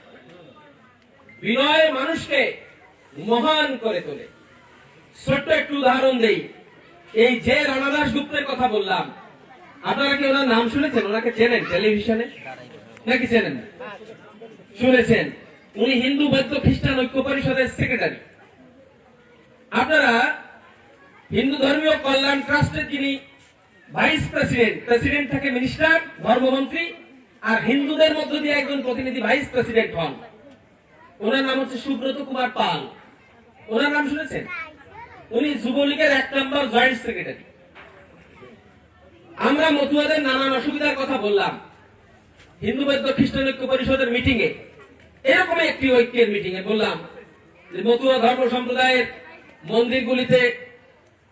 বিনয় মানুষকে মহান করে তোলে। ছোট্ট একটু উদাহরণ দেই। এই যে রানা দাশগুপ্তের কথা বললাম, আপনারা কি ওনার নাম শুনেছেন? ওনাকে চেনেন টেলিভিশনে নাকি চেনেন? শুনেছেন। উনি হিন্দু বৌদ্ধ খ্রিস্টান ঐক্য পরিষদের সেক্রেটারি। আপনারা হিন্দু ধর্মীয় কল্যাণ ট্রাস্টের যিনি ভাইস প্রেসিডেন্ট, প্রেসিডেন্ট থাকে মিনিস্টার, ধর্মমন্ত্রী, আর হিন্দুদের মধ্য দিয়ে একজন প্রতিনিধি ভাইস প্রেসিডেন্ট হন, ওনার নাম হচ্ছে সুব্রত কুমার পাল। ওনার নাম শুনেছেন? উনি যুবলীগের 1 নম্বর জয়েন্ট সেক্রেটারি। আমরা মতুয়াদের নানান অসুবিধার কথা বললাম হিন্দু বৌদ্ধ খ্রিস্টান ঐক্য পরিষদের মিটিং এ, এরকম একটি ঐক্যের মিটিং এ বললাম যে মতুয়া ধর্ম সম্প্রদায়ের মন্দিরগুলিতে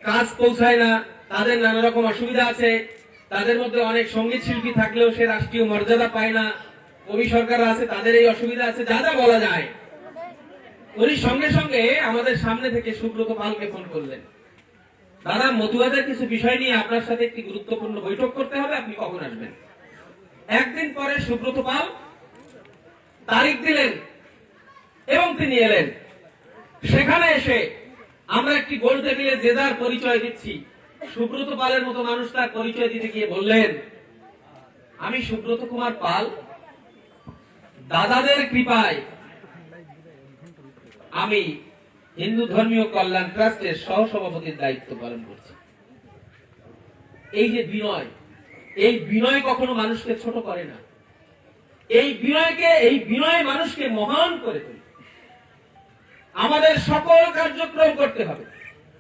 কাজ পৌঁছায় না, তাদের নানা রকম অসুবিধা আছে, তাদের মধ্যে অনেক সঙ্গীত শিল্পী থাকলেও সে রাষ্ট্রীয় মর্যাদা পায় না, কবি সরকার আছে, তাদের এই অসুবিধা আছে, যা যা বলা যায়। উনি সঙ্গে সঙ্গে আমাদের সামনে থেকে সুব্রত পালকে ফোন করলেন, দাদা মতুয়াদের কিছু বিষয় নিয়ে আপনার সাথে একটি গুরুত্বপূর্ণ বৈঠক করতে হবে, আপনি কখন আসবেন? একদিন পরে সুব্রত পাল তারিখ দিলেন এবং তিনি এলেন। সেখানে এসে আমরা একটি গোল টেবিলে যে যার পরিচয় দিচ্ছি, সুব্রত পালের মতো মানুষ তার পরিচয় দিতে গিয়ে বললেন, আমি সুব্রত কুমার পাল, দাদাদের কৃপায় আমি হিন্দু ধর্মীয় কল্যাণ ট্রাস্টের সহসভাপতির দায়িত্ব পালন করছি। এই যে বিনয়, এই বিনয় কখনো মানুষকে ছোট করে না, এই বিনয় মানুষকে মহান করে তোলে। আমাদের সকল কার্যক্রম করতে হবে,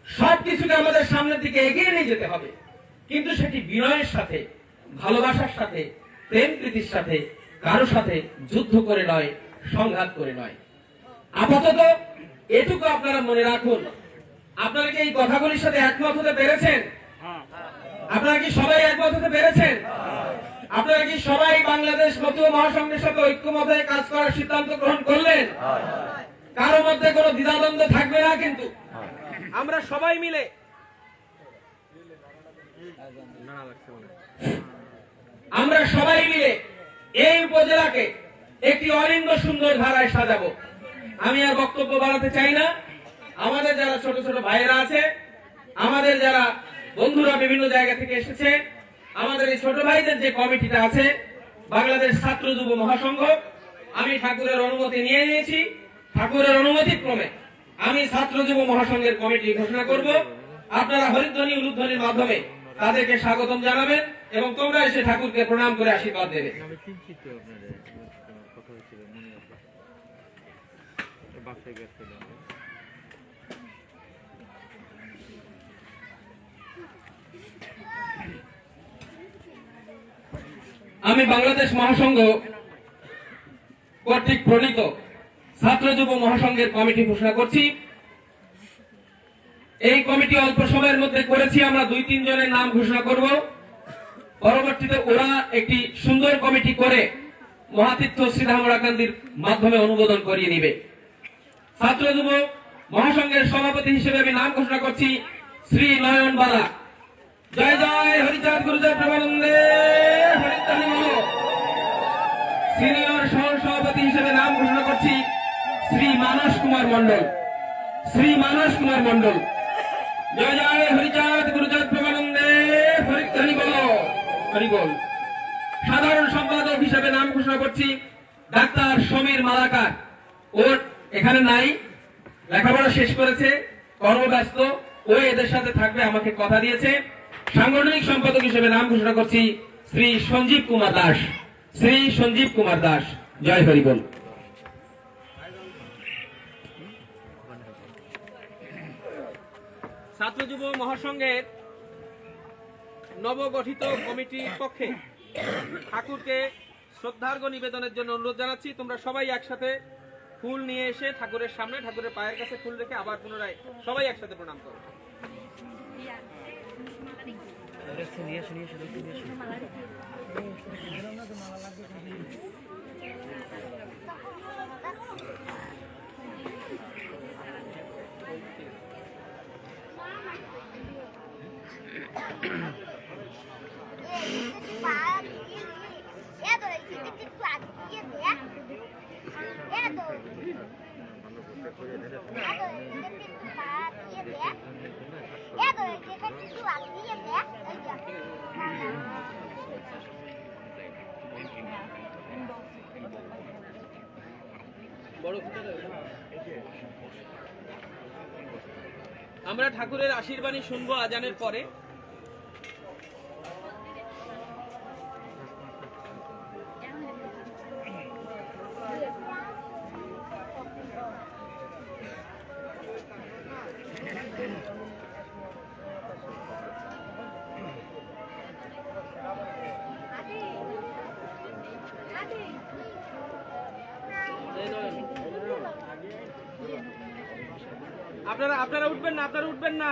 সবকিছুকে আমাদের সামনের দিকে এগিয়ে নিয়ে যেতে হবে, কিন্তু সেটি বিনয়ের সাথে, ভালোবাসার সাথে, প্রেম প্রীতির সাথে, কারো সাথে যুদ্ধ করে নয়, সংঘাত করে নয়। আপাতত এটুকু আপনারা মনে রাখুন। আপনারা কি এই কথাগুলির সাথে একমত হতে পেরেছেন? আপনারা কি সবাই একমত হতে পেরেছেন? আপনারা কি সবাই বাংলাদেশ মতুয়া মহাসংঘের সাথে ঐক্যমত হয়ে কাজ করার সিদ্ধান্ত গ্রহণ করলেন? কারো মধ্যে কোনো দ্বিধাদ্বন্দ্ব থাকবে না, কিন্তু আমরা সবাই মিলে এই উপজেলাকে একটি অলিন্দ সুন্দর ধারায় সাজাবো। আমি আর বক্তব্য বাড়াতে চাই না। আমাদের যারা ছোট ছোট ভাইয়েরা আছে, আমাদের যারা বন্ধুরা বিভিন্ন জায়গা থেকে এসেছে, আমাদের এই ছোট ভাইদের যে কমিটিটা আছে বাংলাদেশ ছাত্র যুব মহাসংঘ, আমি ঠাকুরের অনুমতি নিয়ে নিয়েছি। ঠাকুরের অনুমতি ক্রমে আমি ছাত্র যুব মহাসংঘের কমিটি ঘোষণা করব। আপনারা হরিধ্বনি উলুধ্বনির মাধ্যমে তাদেরকে স্বাগতম জানাবেন এবং তোমরা এসে ঠাকুরকে প্রণাম করে আশীর্বাদ দেবে। আমি বাংলাদেশ মহাসংঘ কর্তৃক প্রণীত ছাত্র যুব মহাসংঘের কমিটি ঘোষণা করছি। এই কমিটি অল্প সময়ের মধ্যে করেছি, আমরা 2-3 জনের নাম ঘোষণা করব। পরবর্তীতে ওরা একটি সুন্দর কমিটি করে মহাতীর্থ শ্রীধামরাকান্দির মাধ্যমে অনুমোদন করিয়ে নিবে। ছাত্র যুব মহাসংঘের সভাপতি হিসেবে আমি নাম ঘোষণা করছি শ্রী নয়ন বালা। জয় জয় হরিচাঁদ গুরুচাঁদ প্রেমানন্দে হরিধ্বনি বলো। সিনিয়র সহ সভাপতি হিসেবে নাম ঘোষণা করছি শ্রী মানস কুমার মন্ডল। শ্রী মানস কুমার মন্ডল। জয় জয় হরিচাঁদ গুরুচাঁদ প্রেমানন্দে হরিধ্বনি বলো। হরি বল। সাধারণ সম্পাদক হিসেবে নাম ঘোষণা করছি ডাক্তার সমীর মালাকার। ওর এখানে নাই, লেখাপড়া শেষ করেছে, কর্মব্যস্ত, ও এদের সাথে থাকবে, আমাকে কথা দিয়েছে। সাংগঠনিক সম্পাদক হিসেবে নাম ঘোষণা করছি শ্রী সঞ্জীব কুমার দাস। শ্রী সঞ্জীব কুমার দাস। জয় হরি বল। ছাত্র যুব মহাসংঘের নবগঠিত কমিটির পক্ষে ঠাকুরকে শ্রদ্ধার্ঘ্য নিবেদনের জন্য অনুরোধ জানাচ্ছি। তোমরা সবাই একসাথে ফুল নিয়ে এসে ঠাকুরের সামনে, ঠাকুরের পায়ের কাছে ফুল রেখে আবার পুনরায় সবাই একসাথে প্রণাম করো। আমরা ঠাকুরের আশীর্বাণী শুনবো আজানের পরে। আপনারা উঠবেন না, আপনারা উঠবেন না,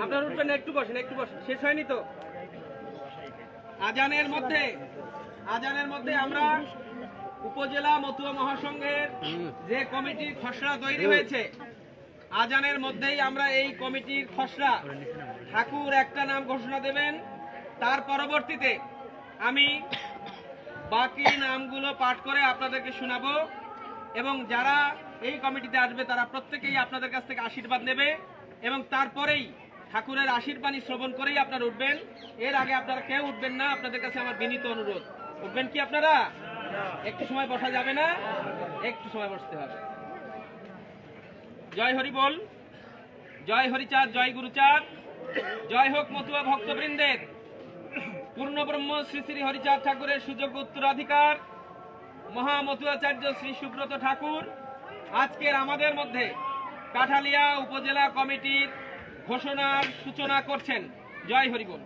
আপনারা উঠবেন না, একটু বসেন, একটু বসেন, শেষ হয়নি তো। আজানের মধ্যে আমরা উপজেলা মতুয়া মহাসংঘের যে কমিটির খসড়া তৈরি হয়েছে, আজানের মধ্যেই আমরা এই কমিটির খসড়া, ঠাকুর একটা নাম ঘোষণা দেবেন, তার পরবর্তীতে আমি বাকি নামগুলো পাঠ করে আপনাদেরকে শোনাবো এবং যারা এই কমিটিতে আসবে তারা প্রত্যেকেই আপনাদের কাছ থেকে আশীর্বাদ নেবে এবং তারপরেই ঠাকুরের আশীর্বাণী শ্রবণ করেই আপনারা উঠবেন। এর আগে আপনারা কেউ উঠবেন না, আপনাদের কাছে আমার বিনীত অনুরোধ। উঠবেন কি আপনারা? একটু সময় বসা যাবে না, একটু সময় বসতে হবে। জয় হরি বল। জয় হরিচাঁদ, জয় গুরুচাঁদ। জয় হোক মতুয়া ভক্তবৃন্দের। পূর্ণ ব্রহ্ম শ্রী শ্রী হরিচাঁদ ঠাকুরের সুযোগ্য উত্তরাধিকার মহামতুয়াচার্য শ্রী সুব্রত ঠাকুর আজকের আমাদের মধ্যে কাঠালিয়া উপজেলা কমিটির ঘোষণার সূচনা করছেন। জয় হরি বল।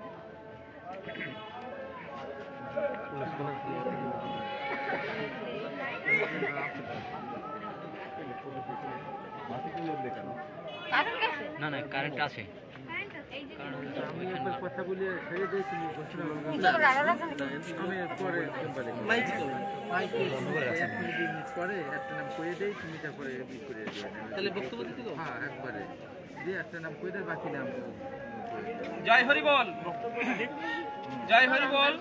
না না কারেন্ট আছে। কথা বলে ছেড়ে দিয়ে তুমি পরে পরে একটা নাম করে দেই, তুমি তারপরে করে তাহলে বক্তব্য দিতে তো হ্যাঁ একবারে দিয়ে একটা নাম করে দেয়, বাকি নাম। জয় হরি বল। জয় হরি বল।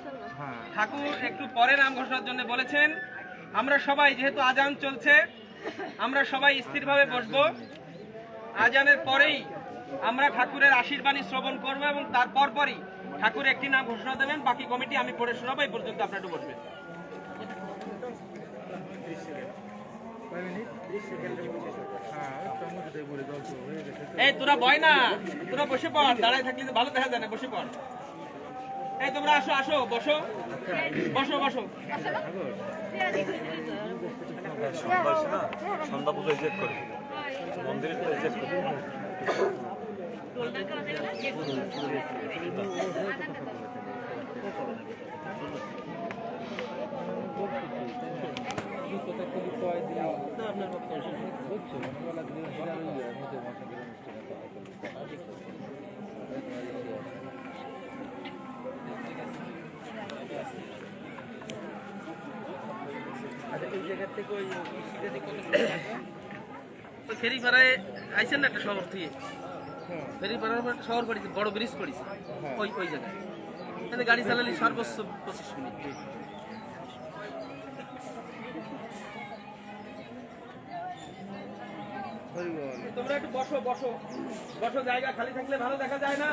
ঠাকুর একটু পরে নাম ঘোষণার জন্য বলেছেন। আমরা সবাই, যেহেতু আজান চলছে, আমরা সবাই স্থিরভাবে বসবো। আজানের পরেই আমরা ঠাকুরের আশীর্বাণী শ্রবণ করবো এবং তারপর পরই ঠাকুর একটি নাম ঘোষণা দেবেন। বাকি কমিটি আমি পড়ে শোনাবো, এই পর্যন্ত আপনারা একটু বসবেন। হ্যাঁ বলে গল্প হয়ে গেছে। এই তোরা বয় না, তোরা বসে পড়, দাঁড়ায় থাকলে তো ভালো দেখা যায় না, বসে পড়। এই তোমরা আসো আসো, বসো বসো বসো। সন্ধ্যা আসে না, সন্ধ্যা পুজো রিজেক্ট করে মন্দিরে রিজেক্ট করে। ফেরি পাড়ায় আইসেন না একটা শহর থেকে, ফেরি পাড়ার পর একটা শহর পড়েছে, বড় ব্রিজ পড়েছে, ওই ওই জায়গায় এখানে গাড়ি চালালে সর্বোচ্চ 25 মিনিট। তোমরা একটু বসো বসো বসো, জায়গা খালি থাকলে ভালো দেখা যায় না।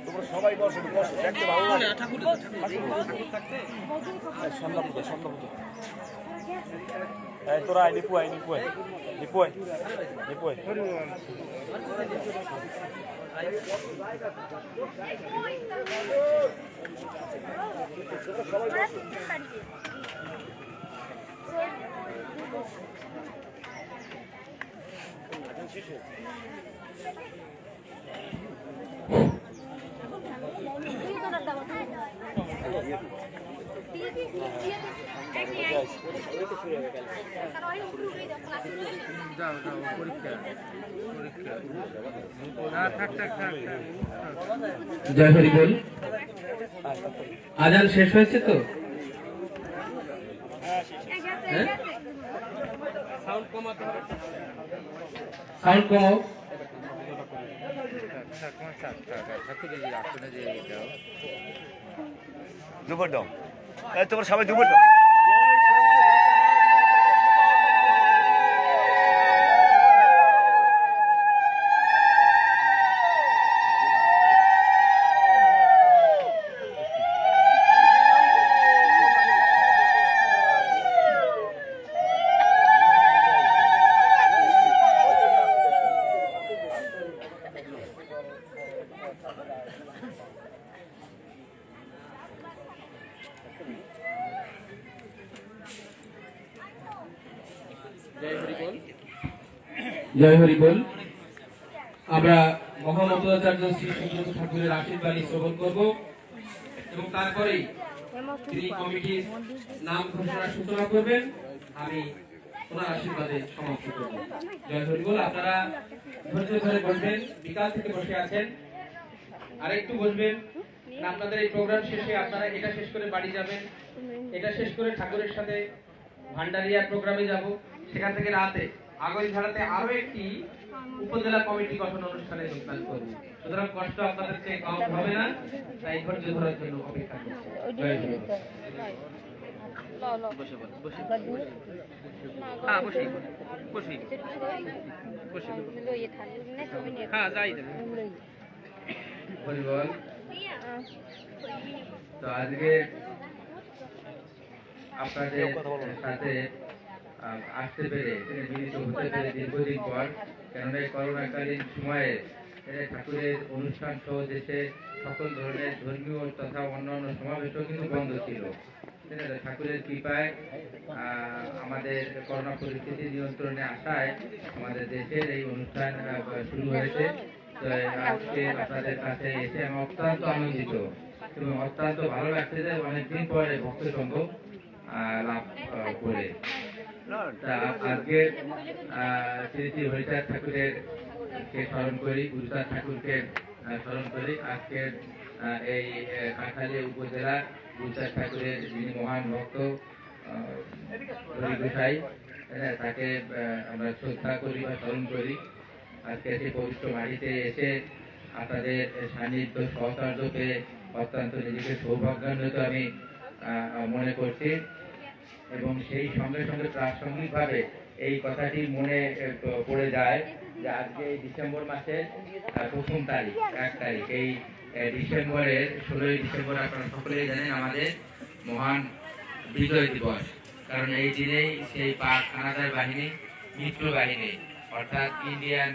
তোমরা সবাই বসো বসো, দেখতে ভালো লাগে। ঠাকুর থাকতে সন্ধ্যা পুজো, সন্ধ্যা পুজো। এই তোরা নিপু আয়, নিপু আয়, নিপু আয়, নিপু আয়। যাও যাও পরীক্ষা পরীক্ষা থাক থাক থাক জয় হরি বল। আজান শেষ হয়েছে তো? সাউন্ড কমাতে হবে, সাউন্ড কমাও। ঠাকুরের আসনে যে যাও দুপুর দাও, তোমরা সবাই দুপুর দাও। জয় হরি বল। আমরা মহামতাচার্য শ্রী সুব্রত ঠাকুরের আশীর্বাণী শ্রবণ করব এবং তারপরেই তিনি কমিটির নাম ঘোষণার সূচনা করবেন, আমি ওনার আশীর্বাদে সমাপ্ত করব। জয় হরি বল। আপনারা ধৈর্য ধরে বসবেন, বিকাল থেকে বসে আছেন, আর একটু বসবেন। আপনাদের এই প্রোগ্রাম শেষে আপনারা এটা শেষ করে বাড়ি যাবেন, এটা শেষ করে ঠাকুরের সাথে ভান্ডারিয়ার প্রোগ্রামে যাব, সেখান থেকে রাতে আগৈধারাতে আরো একটি উপজেলা কমিটি গঠন অনুষ্ঠানে যোগদান করব। সুতরাং কষ্ট আপনাদের চেয়ে কম হবে না, তাই ধৈর্য ধরার জন্য অপেক্ষা করছি। জয় গুরু। হ্যাঁ বসি বসি বসি, হ্যাঁ যাই বল। তো আজকে আপনাদের সাথে আসতে পেরে, মিলিত হতে পেরে দীর্ঘদিন পর, কেননা করোনাকালীন সময়ে ঠাকুরের অনুষ্ঠান সহ দেশে সকল ধরনের ধর্মীয় তথা অন্যান্য সমাবেশও কিন্তু বন্ধ ছিল। ঠাকুরের কৃপায় আমাদের করোনা পরিস্থিতি নিয়ন্ত্রণে আসায় আমাদের দেশের এই অনুষ্ঠান শুরু হয়েছে। তো আজকে আপনাদের কাছে এসে আমি অত্যন্ত আনন্দিত এবং অত্যন্ত ভালো লাগছে যে অনেকদিন পরে ভক্ত সংঘ লাভ করে। আজকে শ্রী শ্রী হরিচাঁদ ঠাকুরের কে স্মরণ করি, গুরুচাঁদ ঠাকুরকে স্মরণ করি। আজকের এই কাঁঠালী উপজেলা গুরুচাঁদ ঠাকুরের যিনি মহান ভক্ত হরি গোসাই, তাকে আমরা শ্রদ্ধা করি বা স্মরণ করি। আজকে সেই পবিত্র বাড়িতে এসে আপনাদের সান্নিধ্য সহকার্যকে অত্যন্ত নিজেকে সৌভাগ্যান্বিত আমি মনে করছি এবং সেই সঙ্গে সঙ্গে প্রাসঙ্গিকভাবে এই কথাটি মনে পড়ে যায় যে আজকে এই ডিসেম্বর মাসের প্রথম তারিখ, 1 তারিখ, এই ডিসেম্বরের 16ই ডিসেম্বর আপনারা সকলেই জানেন আমাদের মহান বিজয় দিবস। কারণ এই দিনেই সেই পাক হানাদার বাহিনী, মিত্র বাহিনী অর্থাৎ ইন্ডিয়ান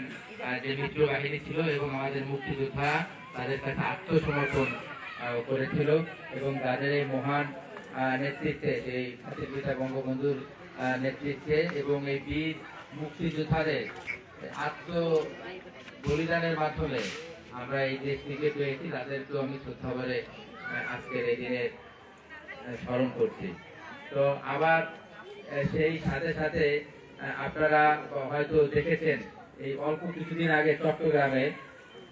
যে মিত্র বাহিনী ছিল এবং আমাদের মুক্তিযোদ্ধা তাদের কাছে আত্মসমর্পণ করেছিল এবং তাদের এই মহান নেতৃত্বে, এই জাতির পিতা বঙ্গবন্ধুর নেতৃত্বে এবং এই বীর মুক্তিযোদ্ধাদের আত্ম বলিদানের মাধ্যমে আমরা এই দেশটিকে পেয়েছি। তাদেরকেও আমি শ্রদ্ধা ভরে আজকের এই দিনে স্মরণ করছি। তো আবার সেই সাথে সাথে আপনারা হয়তো দেখেছেন এই অল্প কিছুদিন আগে চট্টগ্রামে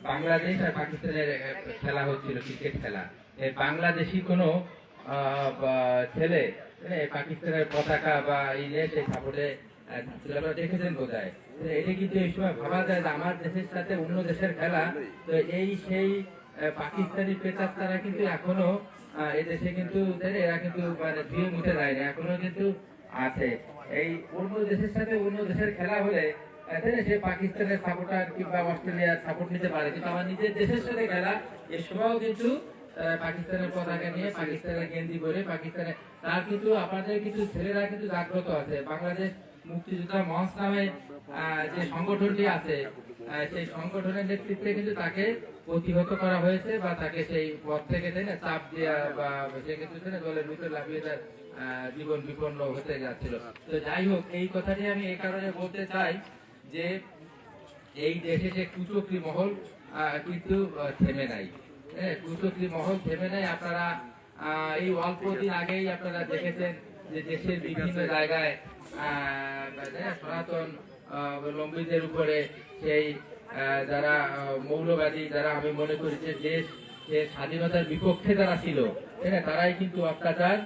বাংলাদেশ আর পাকিস্তানের খেলা হচ্ছিল, ক্রিকেট খেলা। এই বাংলাদেশি কোনো ছেলে পাকিস্তানের পতাকা বা ইয়ে সেই সাপোর্টে আপনারা দেখেছেন বোধহয়। এটা কিন্তু এই সময় ভাবা যায় যে আমার দেশের সাথে অন্য দেশের খেলা, তো এই সেই পাকিস্তানি পেতার তারা কিন্তু এখনো এদেশে কিন্তু এরা কিন্তু মানে ধুয়ে মুছে দেয় না, এখনো কিন্তু আছে। এই অন্য দেশের সাথে অন্য দেশের খেলা হলে সে পাকিস্তানের সাপোর্টার কিংবা অস্ট্রেলিয়ার সাপোর্ট নিতে পারে, কিন্তু আমার নিজের দেশের সাথে খেলা এর সময়ও কিন্তু পাকিস্তানের পতাকা নিয়ে, পাকিস্তানের গেঞ্জি পরে, পাকিস্তানের তার কিন্তু আপনাদের কিছু ছেলেরা কিন্তু জাগ্রত আছে। বাংলাদেশ মুক্তিযোদ্ধা মঞ্চ নামে যে সংগঠনটি আছে, সেই সংগঠনের নেতৃত্বে কিন্তু তাকে প্রতিহত করা হয়েছে বা তাকে সেই পথ থেকে চাপ দেওয়া বা সে কিন্তু দলের ভিতরে লাফিয়ে তার জীবন বিপন্ন হতে যাচ্ছিল। তো যাই হোক, এই কথাটি আমি এই কারণে বলতে চাই যে এই দেশে যে কুচক্রী মহল কিন্তু থেমে নাই, কুচক্রী মহল থেমে নাই। আপনারা এই অল্প দিন আগেই আপনারা দেখেছেন যে দেশের বিভিন্ন জায়গায় সনাতন লম্বিদের উপরে সেই যারা মৌলবাদী, যারা আমি মনে করি যে দেশ স্বাধীনতার বিপক্ষে যারা ছিল তারাই কিন্তু অত্যাচার,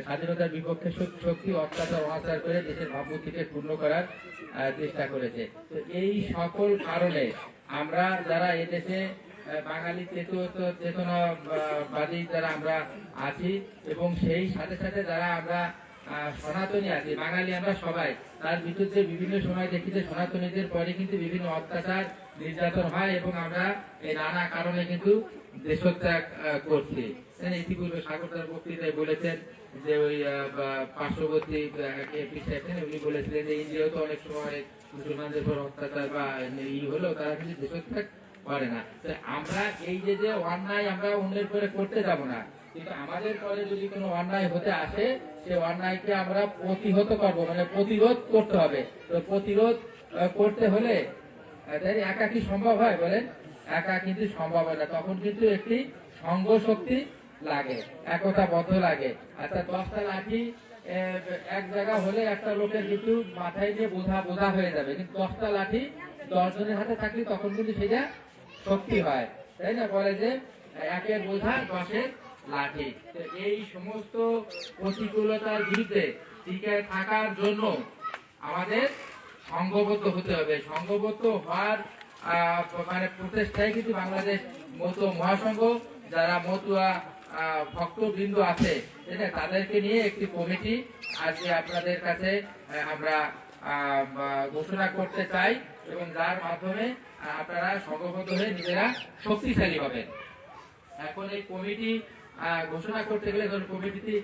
স্বাধীনতার বিপক্ষে শক্তি অত্যাচার অনাচার করে দেশের ভাবমূর্তিকে পূর্ণ করার চেষ্টা করেছে। তো এই সকল কারণে আমরা যারা এদেশে বাঙালি চেতনাবাদী যারা আমরা আছি এবং সেই সাথে সাথে যারা আমরা সনাতনী আছি, বাঙালি আমরা সবাই, তার বিরুদ্ধে বিভিন্ন সময় দেখি যে সনাতনীদের পরে কিন্তু বিভিন্ন অত্যাচার নির্যাতন হয় এবং আমরা এই নানা কারণে কিন্তু দেশত্যাগ করছি। ইতিপূর্বে সাগরদার বক্তৃতায় বলেছেন যে ওই পার্শ্ববর্তী উনি বলেছিলেন যে ইন্ডিয়াও তো অনেক সময় মুসলমানদের উপর অত্যাচার বা হলো, তারা কিন্তু দেশত্যাগ করে না। আমরা এই যে অন্যায় আমরা অন্যের পরে করতে যাব না, কিন্তু আমাদের পরে যদি কোনো অন্যায় হতে আসে সে অন্যায়কে আমরা প্রতিহত করবো, মানে প্রতিরোধ করতে হবে। তো প্রতিরোধ করতে হলে একা কি সম্ভব হয় বলেন? একা কিন্তু সম্ভব হয় না, তখন কিন্তু একটি সংঘ শক্তি লাগে, একতাবদ্ধ লাগে। আচ্ছা, 10টা লাঠি এক জায়গা হলে একটা লোকের কিন্তু মাথায় নিয়ে বোঝা হয়ে যাবে, কিন্তু 10টা লাঠি 10 জনের হাতে থাকলে তখন কিন্তু সেটা শক্তি হয়, তাই না? বলে যে একের বোঝা 10-এর লাঠি। তো এই সমস্ত প্রতিকূলতার বিরুদ্ধে টিকে থাকার জন্য আমাদের সংঘবদ্ধ হতে হবে। সংঘবদ্ধ হওয়ার মানে প্রচেষ্টায় কিন্তু বাংলাদেশ মতুয়া মহাসংঘ, যারা মতুয়া ভক্তবৃন্দ আছে তাদেরকে নিয়ে একটি কমিটি আজকে আপনাদের কাছে আমরা ঘোষণা করতে চাই এবং যার মাধ্যমে আপনারা সংঘবদ্ধ হয়ে নিজেরা শক্তিশালী হবেন। এখন এই কমিটি ঘোষণা করতে গেলে ধরুন কমিটিতে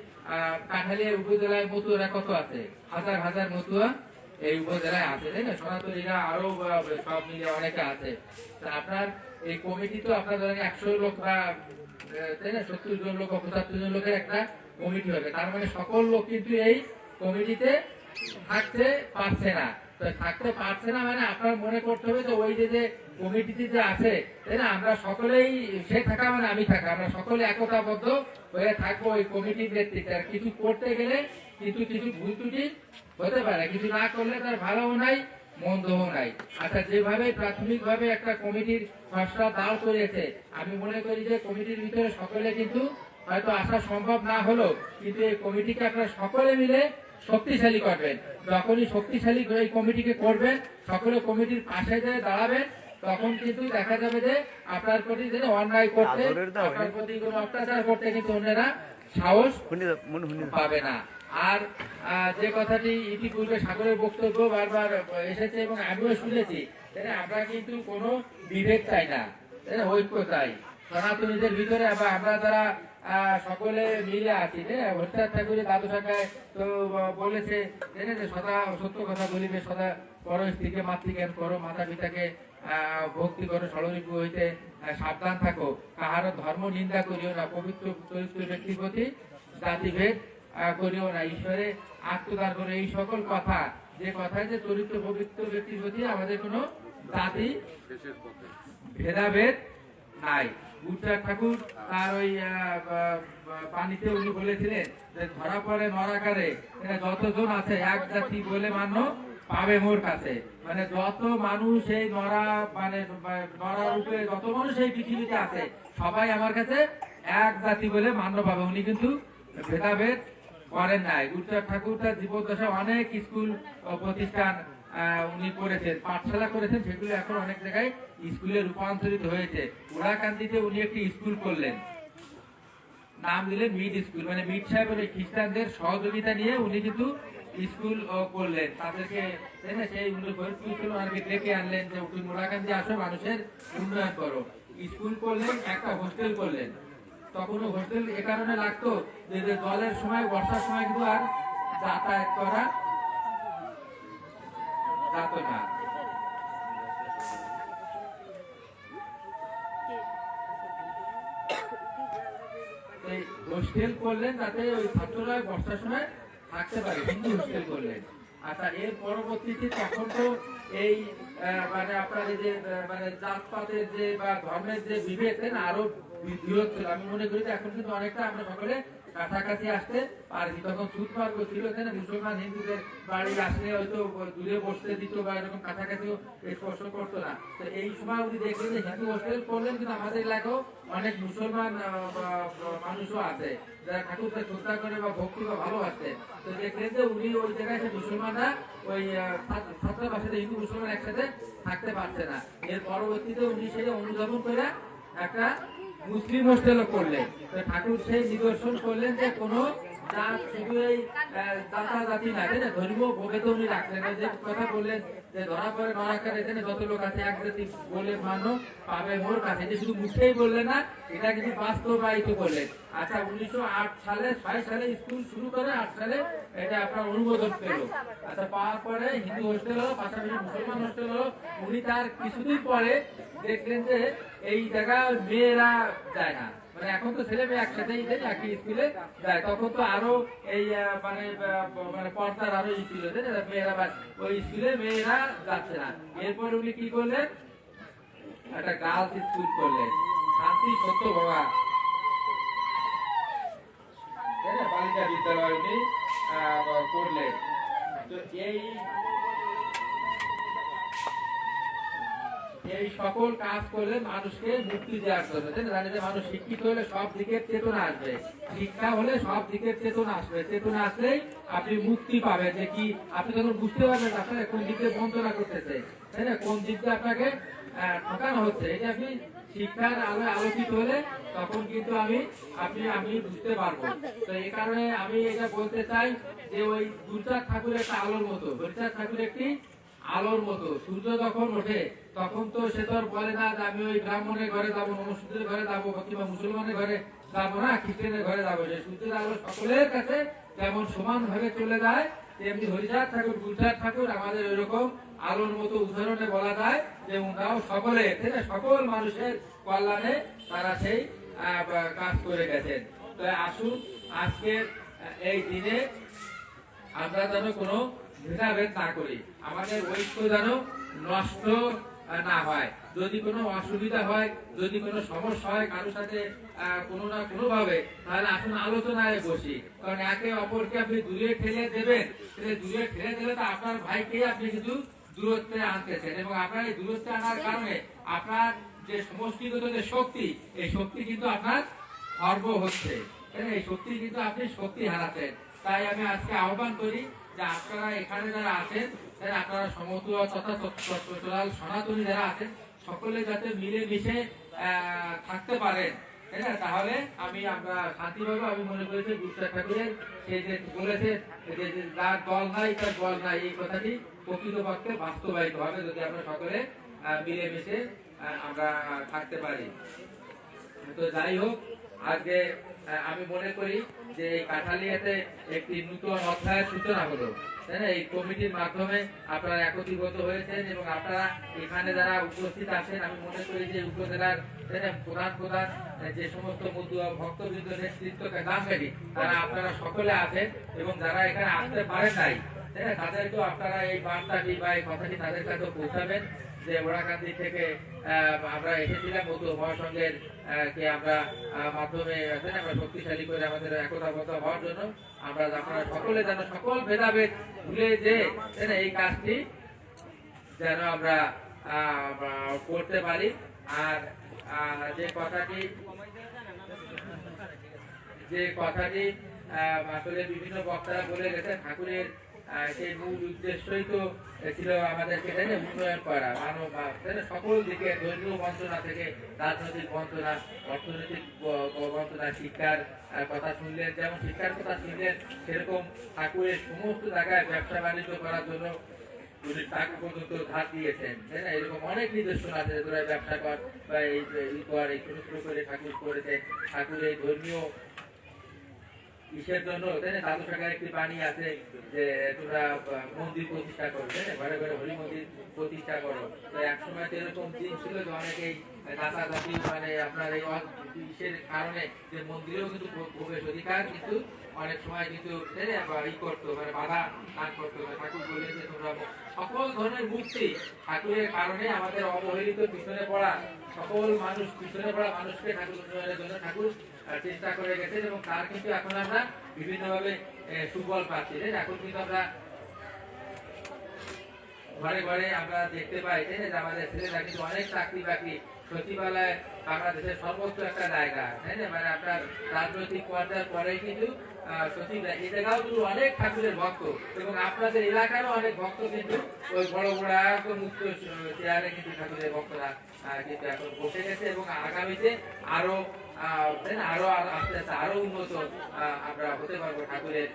কাঠালিয়া উপজেলায় মতুয়ারা কত আছে? হাজার হাজার মতুয়া এই উপজেলায় আছে, তাই না? সনাতনীরা আরো সব মিলে অনেকে আছে। আপনার এই কমিটি তো আপনার ধরেন 100 লোক বা তাই না 70 জন লোক 75 জন লোকের একটা কমিটি হবে, তার মানে সকল লোক কিন্তু এই কমিটিতে থাকতে পারছে না। তো থাকতে পারছে না মানে আপনার মনে করতে হবে যে ওই যে কমিটিতে যে আছে, তাই না, আমরা সকলেই সে থাকা মানে আমি থাকা, আমরা সকলে একতাবদ্ধ হয়ে থাকবো ওই কমিটির নেতৃত্বে। আর কিছু করতে গেলে কিছু ভুল ত্রুটি হতে পারে, কিছু না করলে তার ভালোও নাই মন্দও নাই। আচ্ছা, যেভাবে প্রাথমিকভাবে একটা কমিটির খসড়া দাঁড় করিয়েছে, আমি মনে করি যে কমিটির ভিতরে সকলে কিন্তু হয়তো আসা সম্ভব না হলো, কিন্তু এই কমিটিকে আপনারা সকলে মিলে শক্তিশালী করবেন। যখনই শক্তিশালী এই কমিটিকে করবেন, সকলে কমিটির পাশে যেয়ে দাঁড়াবেন, তখন কিন্তু দেখা যাবে যে আপনার প্রতি অন্যায় করতে, আপনার প্রতি কোনো অত্যাচার করতে কিন্তু অন্যরা সাহস পাবে না। আর যে কথাটি ইতিপূর্বে সাগরের বক্তব্য বারবার এসেছে এবং আমিও শুনেছি, আমরা কিন্তু কোনো বিভেদ চাই না, ঐক্য চাই। সনাতনীদের ভিতরে আবার আমরা যারা সকলে মিলে আছি, হরিচাঁদ ঠাকুরের দাদু শাখায় তো বলেছে যে সদা সত্য কথা বলিবে, সদা পর স্ত্রীকে মাতৃজ্ঞান করো, মাতা পিতাকে ভক্তি করো, ষড়রিপু হইতে সাবধান থাকো, কাহারও ধর্ম নিন্দা করিও না, পবিত্র চরিত্র ব্যক্তির প্রতি জাতিভেদ করিও না, ঈশ্বরে আত্মদান করো। এই সকল কথা, যে কথায় যে চরিত্র পবিত্র ব্যক্তির প্রতি আমাদের কোনো জাতি ভেদাভেদ নাই। গুরুচাঁদ ঠাকুর তার ওই পানিতে উনি বলেছিলেন যে ধরা পড়ে নরাকারে যতজন আছে এক জাতি বলে মান্য পাবে মোর কাছে। মানে যত মানুষ এই নরা রূপে যত মানুষ এই পৃথিবীতে আছে সবাই আমার কাছে এক জাতি বলে মান্য পাবে। উনি কিন্তু ভেদাভেদ করেন নাই। গুরুচাঁদ ঠাকুর তার জীবদ্দশায় অনেক স্কুল প্রতিষ্ঠান উনি করেছেন, পাঠশালা করেছেন, সেগুলো এখন অনেক জায়গায় স্কুলে রূপান্তরিত হয়েছে। উড়াকান্দিতে উনি একটি স্কুল করলেন, নাম দিলেন মিড স্কুল। মানে মিড সাহেবের খ্রিস্টানদের সহযোগিতা নিয়ে উনি কিন্তু স্কুল করলেন। তাদেরকে সেই ওনাকে ডেকে আনলেন যে উড়াকান্দি আসো, মানুষের উন্নয়ন করো। স্কুল করলেন, একটা হোস্টেল করলেন। তখন হোস্টেল এ কারণে লাগতো যে জলের সময়, বর্ষার সময় কিন্তু আর যাতায়াত করা যেত না। হোস্টেল করলেন যাতে ওই ছাত্ররা বর্ষার সময় থাকতে পারে, হিন্দু হোস্টেল করলেন। আচ্ছা, এর পরবর্তীতে তখন তো এই মানে আপনার এই যে মানে জাতপাতের যে বা ধর্মের যে বিভেদ আরো বৃহৎ ছিল। আমি মনে করি যে এখন কিন্তু অনেকটা আমরা সকলে কাছাকাছি আসতে পারছি। তখন সুদমার্গ ছিল, মুসলমান হিন্দুদের বাড়ি আসলে হয়তো দূরে বসতে দিত বা এরকম কাছাকাছিও স্পর্শ করতো না। তো এই সময় উনি দেখলেন যে হিন্দু হোস্টেল করলেন, কিন্তু আমাদের এলাকাও অনেক মুসলমান মানুষও আছে যারা ঠাকুরকে শ্রদ্ধা করে বা ভক্তি বা ভালোবাসে। তো দেখলেন যে উনি ওই জায়গায় মুসলমানরা ওই ছাত্রাবাসে হিন্দু মুসলমান একসাথে থাকতে পারছে না। এর পরবর্তীতে উনি সেটা অনুধাবন করে একটা মুসলিম হোস্টেলও করলেন। ঠাকুর সেই নিদর্শন করলেন যে কোনো শুধু এই জাতি না, ধর্মীয় ভেদে উনি রাখলেন। যে কথা বললেন যে ধরা পড়ে নরাকারে যত লোক আছে এক জাতি বলে মান্য পাবে মোর কাছে, যে শুধু মুখেই বললেন না, এটা কিন্তু বাস্তবায়িত করলেন। আচ্ছা, 1908 সালে 6 সালে স্কুল শুরু করে 8 সালে এটা আপনার অনুমোদন পেল। আচ্ছা, পাওয়ার পরে হিন্দু হোস্টেল হলো, পাশাপাশি মুসলমান হোস্টেল হলো। উনি তার কিছুদিন পরে দেখলেন যে এই জায়গায় মেয়েরা যায় না। মানে এখন তো ছেলে মেয়ে একসাথেই একই স্কুলে যায়, তখন তো আরো এই মানে পর্দার আরো ছিল, মেয়েরা ওই স্কুলে মেয়েরা যাচ্ছে না। এরপর উনি কি করলেন, একটা গার্লস স্কুল করলেন, শান্তি সত্য বাবা বালিকা বিদ্যালয় উনি করলেন। তো এই সকল কাজ করলে মানুষকে মুক্তি দেওয়ার জন্য, জানি যে মানুষ শিক্ষিত হলে সব দিকের চেতনা আসবে, শিক্ষা হলে সব দিকের চেতনা আসবে। চেতনা আসলেই আপনি মুক্তি পাবেন। যে কি আপনি যখন বুঝতে পারবেন আপনাকে কোন দিকে বঞ্চনা করতেছে, তাই না, কোন দিকটা আপনাকে ঠকানো হচ্ছে, এটা আপনি শিক্ষার আলোয় আলোকিত হলে তখন কিন্তু আমি বুঝতে পারবো। তো এই কারণে আমি এটা বলতে চাই যে ওই গুরুচাঁদ ঠাকুর একটা আলোর মতো, হরিচাঁদ ঠাকুর একটি আলোর মতো। সূর্য যখন ওঠে তখন তো সে তো বলে না যে আমি ওই ব্রাহ্মণের ঘরে যাবো, নমস্কারের ঘরে যাবো, কিংবা মুসলমানের ঘরে যাবো না, খ্রিস্টানের ঘরে যাবো। সে সূর্যের আলো সকলের কাছে যেমন সমান ভাবে চলে যায়, তেমনি হরিচাঁদ ঠাকুর, গুরুচাঁদ ঠাকুর আমাদের ওইরকম আলোর মতো উদাহরণে বলা যায় যে ওনারাও সকলে সকল মানুষের কল্যাণে তারা সেই কাজ করে গেছেন। তো আসুন আজকের এই দিনে আমরা যেন কোনো ভেদাভেদ না করি, আমাদের ঐক্য যেন নষ্ট না হয়। যদি কোনো অসুবিধা হয়, যদি কোনো সমস্যা হয় কারোর সাথে কোনো না কোনো ভাবে, তাহলে আসুন আলোচনায় বসি। কারণ একে অপরকে আপনি দূরে ঠেলে দেবেন, দূরে ঠেলে দিলে তো আপনার ভাইকে আপনি কিন্তু দূরত্বে আনতেছেন, এবং আপনার এই দূরত্বে আনার কারণে আপনার যে সমষ্টিগত যে শক্তি, এই শক্তি কিন্তু আপনার খর্ব হচ্ছে, এই শক্তি কিন্তু আপনি শক্তি হারাচ্ছেন। তাই আমি আজকে আহ্বান করি যে আপনারা এখানে যারা আছেন, আপনারা সমতুল তথা তত্ত্বচলাল সনাতনী যারা আছেন, সকলে যাতে মিলে মিশে থাকতে পারেন, তাহলে আমরা শান্তিভাবে, আমি মনে করি যে গুরুচাঁদ ঠাকুরের সে যে বলেছে যে যার দল নাই তার বল নাই, এই কথাটি প্রকৃতপক্ষে বাস্তবায়িত হবে যদি আমরা সকলে মিলে মিশে আমরা থাকতে পারি। তো যাই হোক, আজকে আমি মনে করি যে এই কাঠালিয়াতে একটি নতুন অধ্যায়ের সূচনা হলো, তাই না? এই কমিটির মাধ্যমে আপনারা একত্রীভূত হয়েছেন এবং আপনারা এখানে যারা উপস্থিত আছেন, আমি মনে করি যে উপজেলার প্রধান যে সমস্ত ভক্তবৃন্দ নেতৃত্ব দামকারী তারা আপনারা সকলে আছেন এবং যারা এখানে আসতে পারেন নাই, তাই না, তাদেরকেও আপনারা এই বার্তাটি বা এই কথাটি তাদের কাছে পৌঁছাবেন যে ওরাকান্দি থেকে আমরা এসেছিলাম মধু মহাসংঘের কে আমরা মাধ্যমে আমরা শক্তিশালী করে আমাদের একতাবদ্ধ হওয়ার জন্য আমরা আপনারা সকলে যেন সকল ভেদাভেদ ভুলে যে এই কাজটি যেন আমরা করতে পারি। আর যে কথাটি আসলে বিভিন্ন বক্তারা বলে গেছে, ঠাকুরের সেই মূল উদ্দেশ্যই তো ছিল আমাদেরকে উন্নয়ন করা, মানব সকল দিকে ধর্মীয় বঞ্চনা থেকে রাজনৈতিক বঞ্চনা, অর্থনৈতিক বঞ্চনা, শিক্ষার কথা শুনলেন, যেমন শিক্ষার কথা শুনলেন সেরকম ঠাকুরের সমস্ত জায়গায় ব্যবসা বাণিজ্য করার জন্য টাকা পর্যন্ত ধার দিয়েছেন, তাই না? এরকম অনেক নিদর্শন আছে, তোরা ব্যবসা কর বা এই কর, এই ছোট ছোট করে ঠাকুর করেছেন। ঠাকুরের ধর্মীয় কিসের জন্য, তাই না? দাদু শাখায় একটি বাণী আছে যে তোমরা মন্দির প্রতিষ্ঠা করো, তাই না? ঘরে ঘরে হরি মন্দির প্রতিষ্ঠা করো। তো এক সময় এরকম দিন ছিল যে অনেকেই দাতাদাতি আপনার এই ইসের কারণে যে মন্দিরেও কিন্তু প্রবেশ অধিকার কিন্তু অনেক সময় কিন্তু করতো, বাধা দান করতো। ঠাকুর বললেন যে তোমরা সকল ধরনের মুক্তি ঠাকুরের কারণে আমাদের অবহেলিত পিছনে পড়া সকল মানুষ, পিছনে পড়া মানুষকে ঠাকুর উন্নয়নের জন্য ঠাকুর চেষ্টা করে গেছেন এবং তার কিন্তু এখন আমরা বিভিন্নভাবে সুফল পাচ্ছি। এখন কিন্তু আমরা ঘরে ঘরে আমরা দেখতে পাই, তাই না, যে আমাদের ছেলেরা কিন্তু অনেক চাকরি বাকরি, সচিবালয় বাংলাদেশের সর্বোচ্চ একটা জায়গা, তাই না? আপনার রাজনৈতিক পর্যায়ের পরে কিন্তু সচিবালয় এই জায়গাও কিন্তু অনেক ঠাকুরের ভক্ত এবং আপনাদের এলাকারও অনেক ভক্ত কিন্তু ওই বড় বড় মুক্ত চেয়ারে কিন্তু ঠাকুরের ভক্তরা কিন্তু এখন বসে গেছে এবং আগামীতে আরো আরো আস্তে আস্তে আরো উন্নত আমরা হতে পারবো ঠাকুরের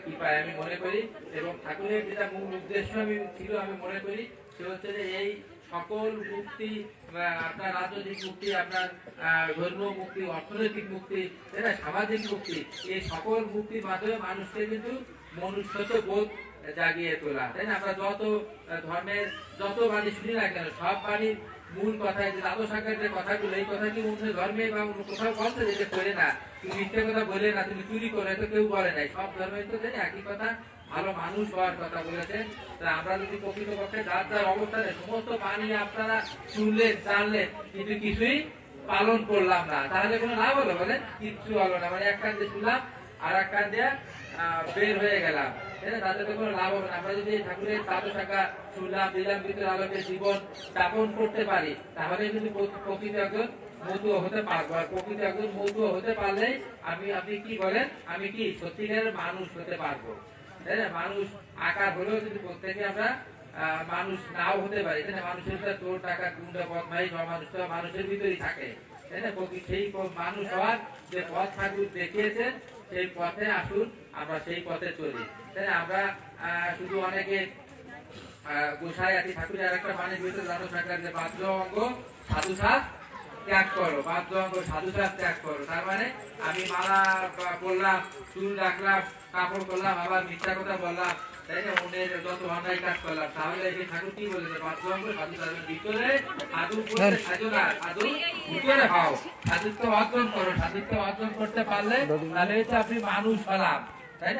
কৃপায় আমি মনে করি। এবং ঠাকুরের যেটা মূল উদ্দেশ্য আমি মনে করি সে হচ্ছে যে এই সকল মুক্তি, আপনার রাজনৈতিক মুক্তি, আপনার ধর্মীয় মুক্তি, অর্থনৈতিক মুক্তি, সামাজিক মুক্তি, এই সকল মুক্তির মাধ্যমে মানুষকে কিন্তু মনুষ্যত্ব বোধ জাগিয়ে তোলা, তাই না? আমরা যত ধর্মের যত বাণী শুনি না কেন, সব বাণীর মূল কথায় যে দাদু শাখার যে কথাগুলো, এই কথা কি অন্য ধর্মে বা অন্য কোথাও বলতে যেতে করে না, তুমি মিথ্যে কথা বলে না, তুমি চুরি করে, তো কেউ বলে নাই। সব ধর্মে তো জানি একই কথা, ভালো মানুষ হওয়ার কথা বলেছেন। আমরা যদি প্রকৃতপক্ষে যার যার অবস্থানে সমস্ত বাণী আপনারা শুনলেন, জানলেন, কিন্তু কিছুই পালন করলাম না, তাহলে কোনো লাভ হলো? বলেন, কিচ্ছু হলো না। এক কান দিয়ে শুনলাম আর এক কান দিয়ে বের হয়ে গেলাম, তাতে তো কোনো লাভ হবে না। আমরা যদি ঠাকুরের দাদু শাখা শুনলাম, দিলাম, ভিতরে আলোকে জীবন যাপন করতে পারি, তাহলে কিন্তু প্রকৃত একজন মধুও হতে পারবো। আর প্রকৃত একজন মধুও হতে পারলে আপনি কি বলেন, আমি কি সত্যিকারের মানুষ হতে পারবো, তাই না? মানুষ আকার হলেও যদি প্রত্যেকে আমরা মানুষ নাও হতে পারি, তাই না? মানুষের ভিতরে তোর টাকা গুন্ডা বদমাই মানুষ তো মানুষের ভিতরেই থাকে, তাই না? সেই মানুষ হওয়ার যে পথ ঠাকুর দেখিয়েছেন সেই পথে আসুন, আমরা সেই পথে চলি, তাই না? আমরা শুধু অনেকে গোসাই আছি, ঠাকুরের আর একটা বাণীর ভিতরে জানো সরকার যে বাদ্য অঙ্গ সাধুসাধ ত্যাগ করো, বাদ্য অঙ্গ সাধুসাধ ত্যাগ করো। তার মানে আমি মালা করলাম, চুল রাখলাম, কাপড় করলাম, আবার মিথ্যা কথা বললাম, তাই না? অন্যের যত অন্যায় কাজ করলাম, তাহলে এই ঠাকুর কি বলেছে, বাদ্য অঙ্গ সাধুসাধের ভিতরে সাধু করতে সাধু না, সাধু ভিতরে হও, সাধুত্ব অর্জন করো। সাধুত্ব অর্জন করতে পারলে তাহলে আপনি মানুষ হলাম, তাই না?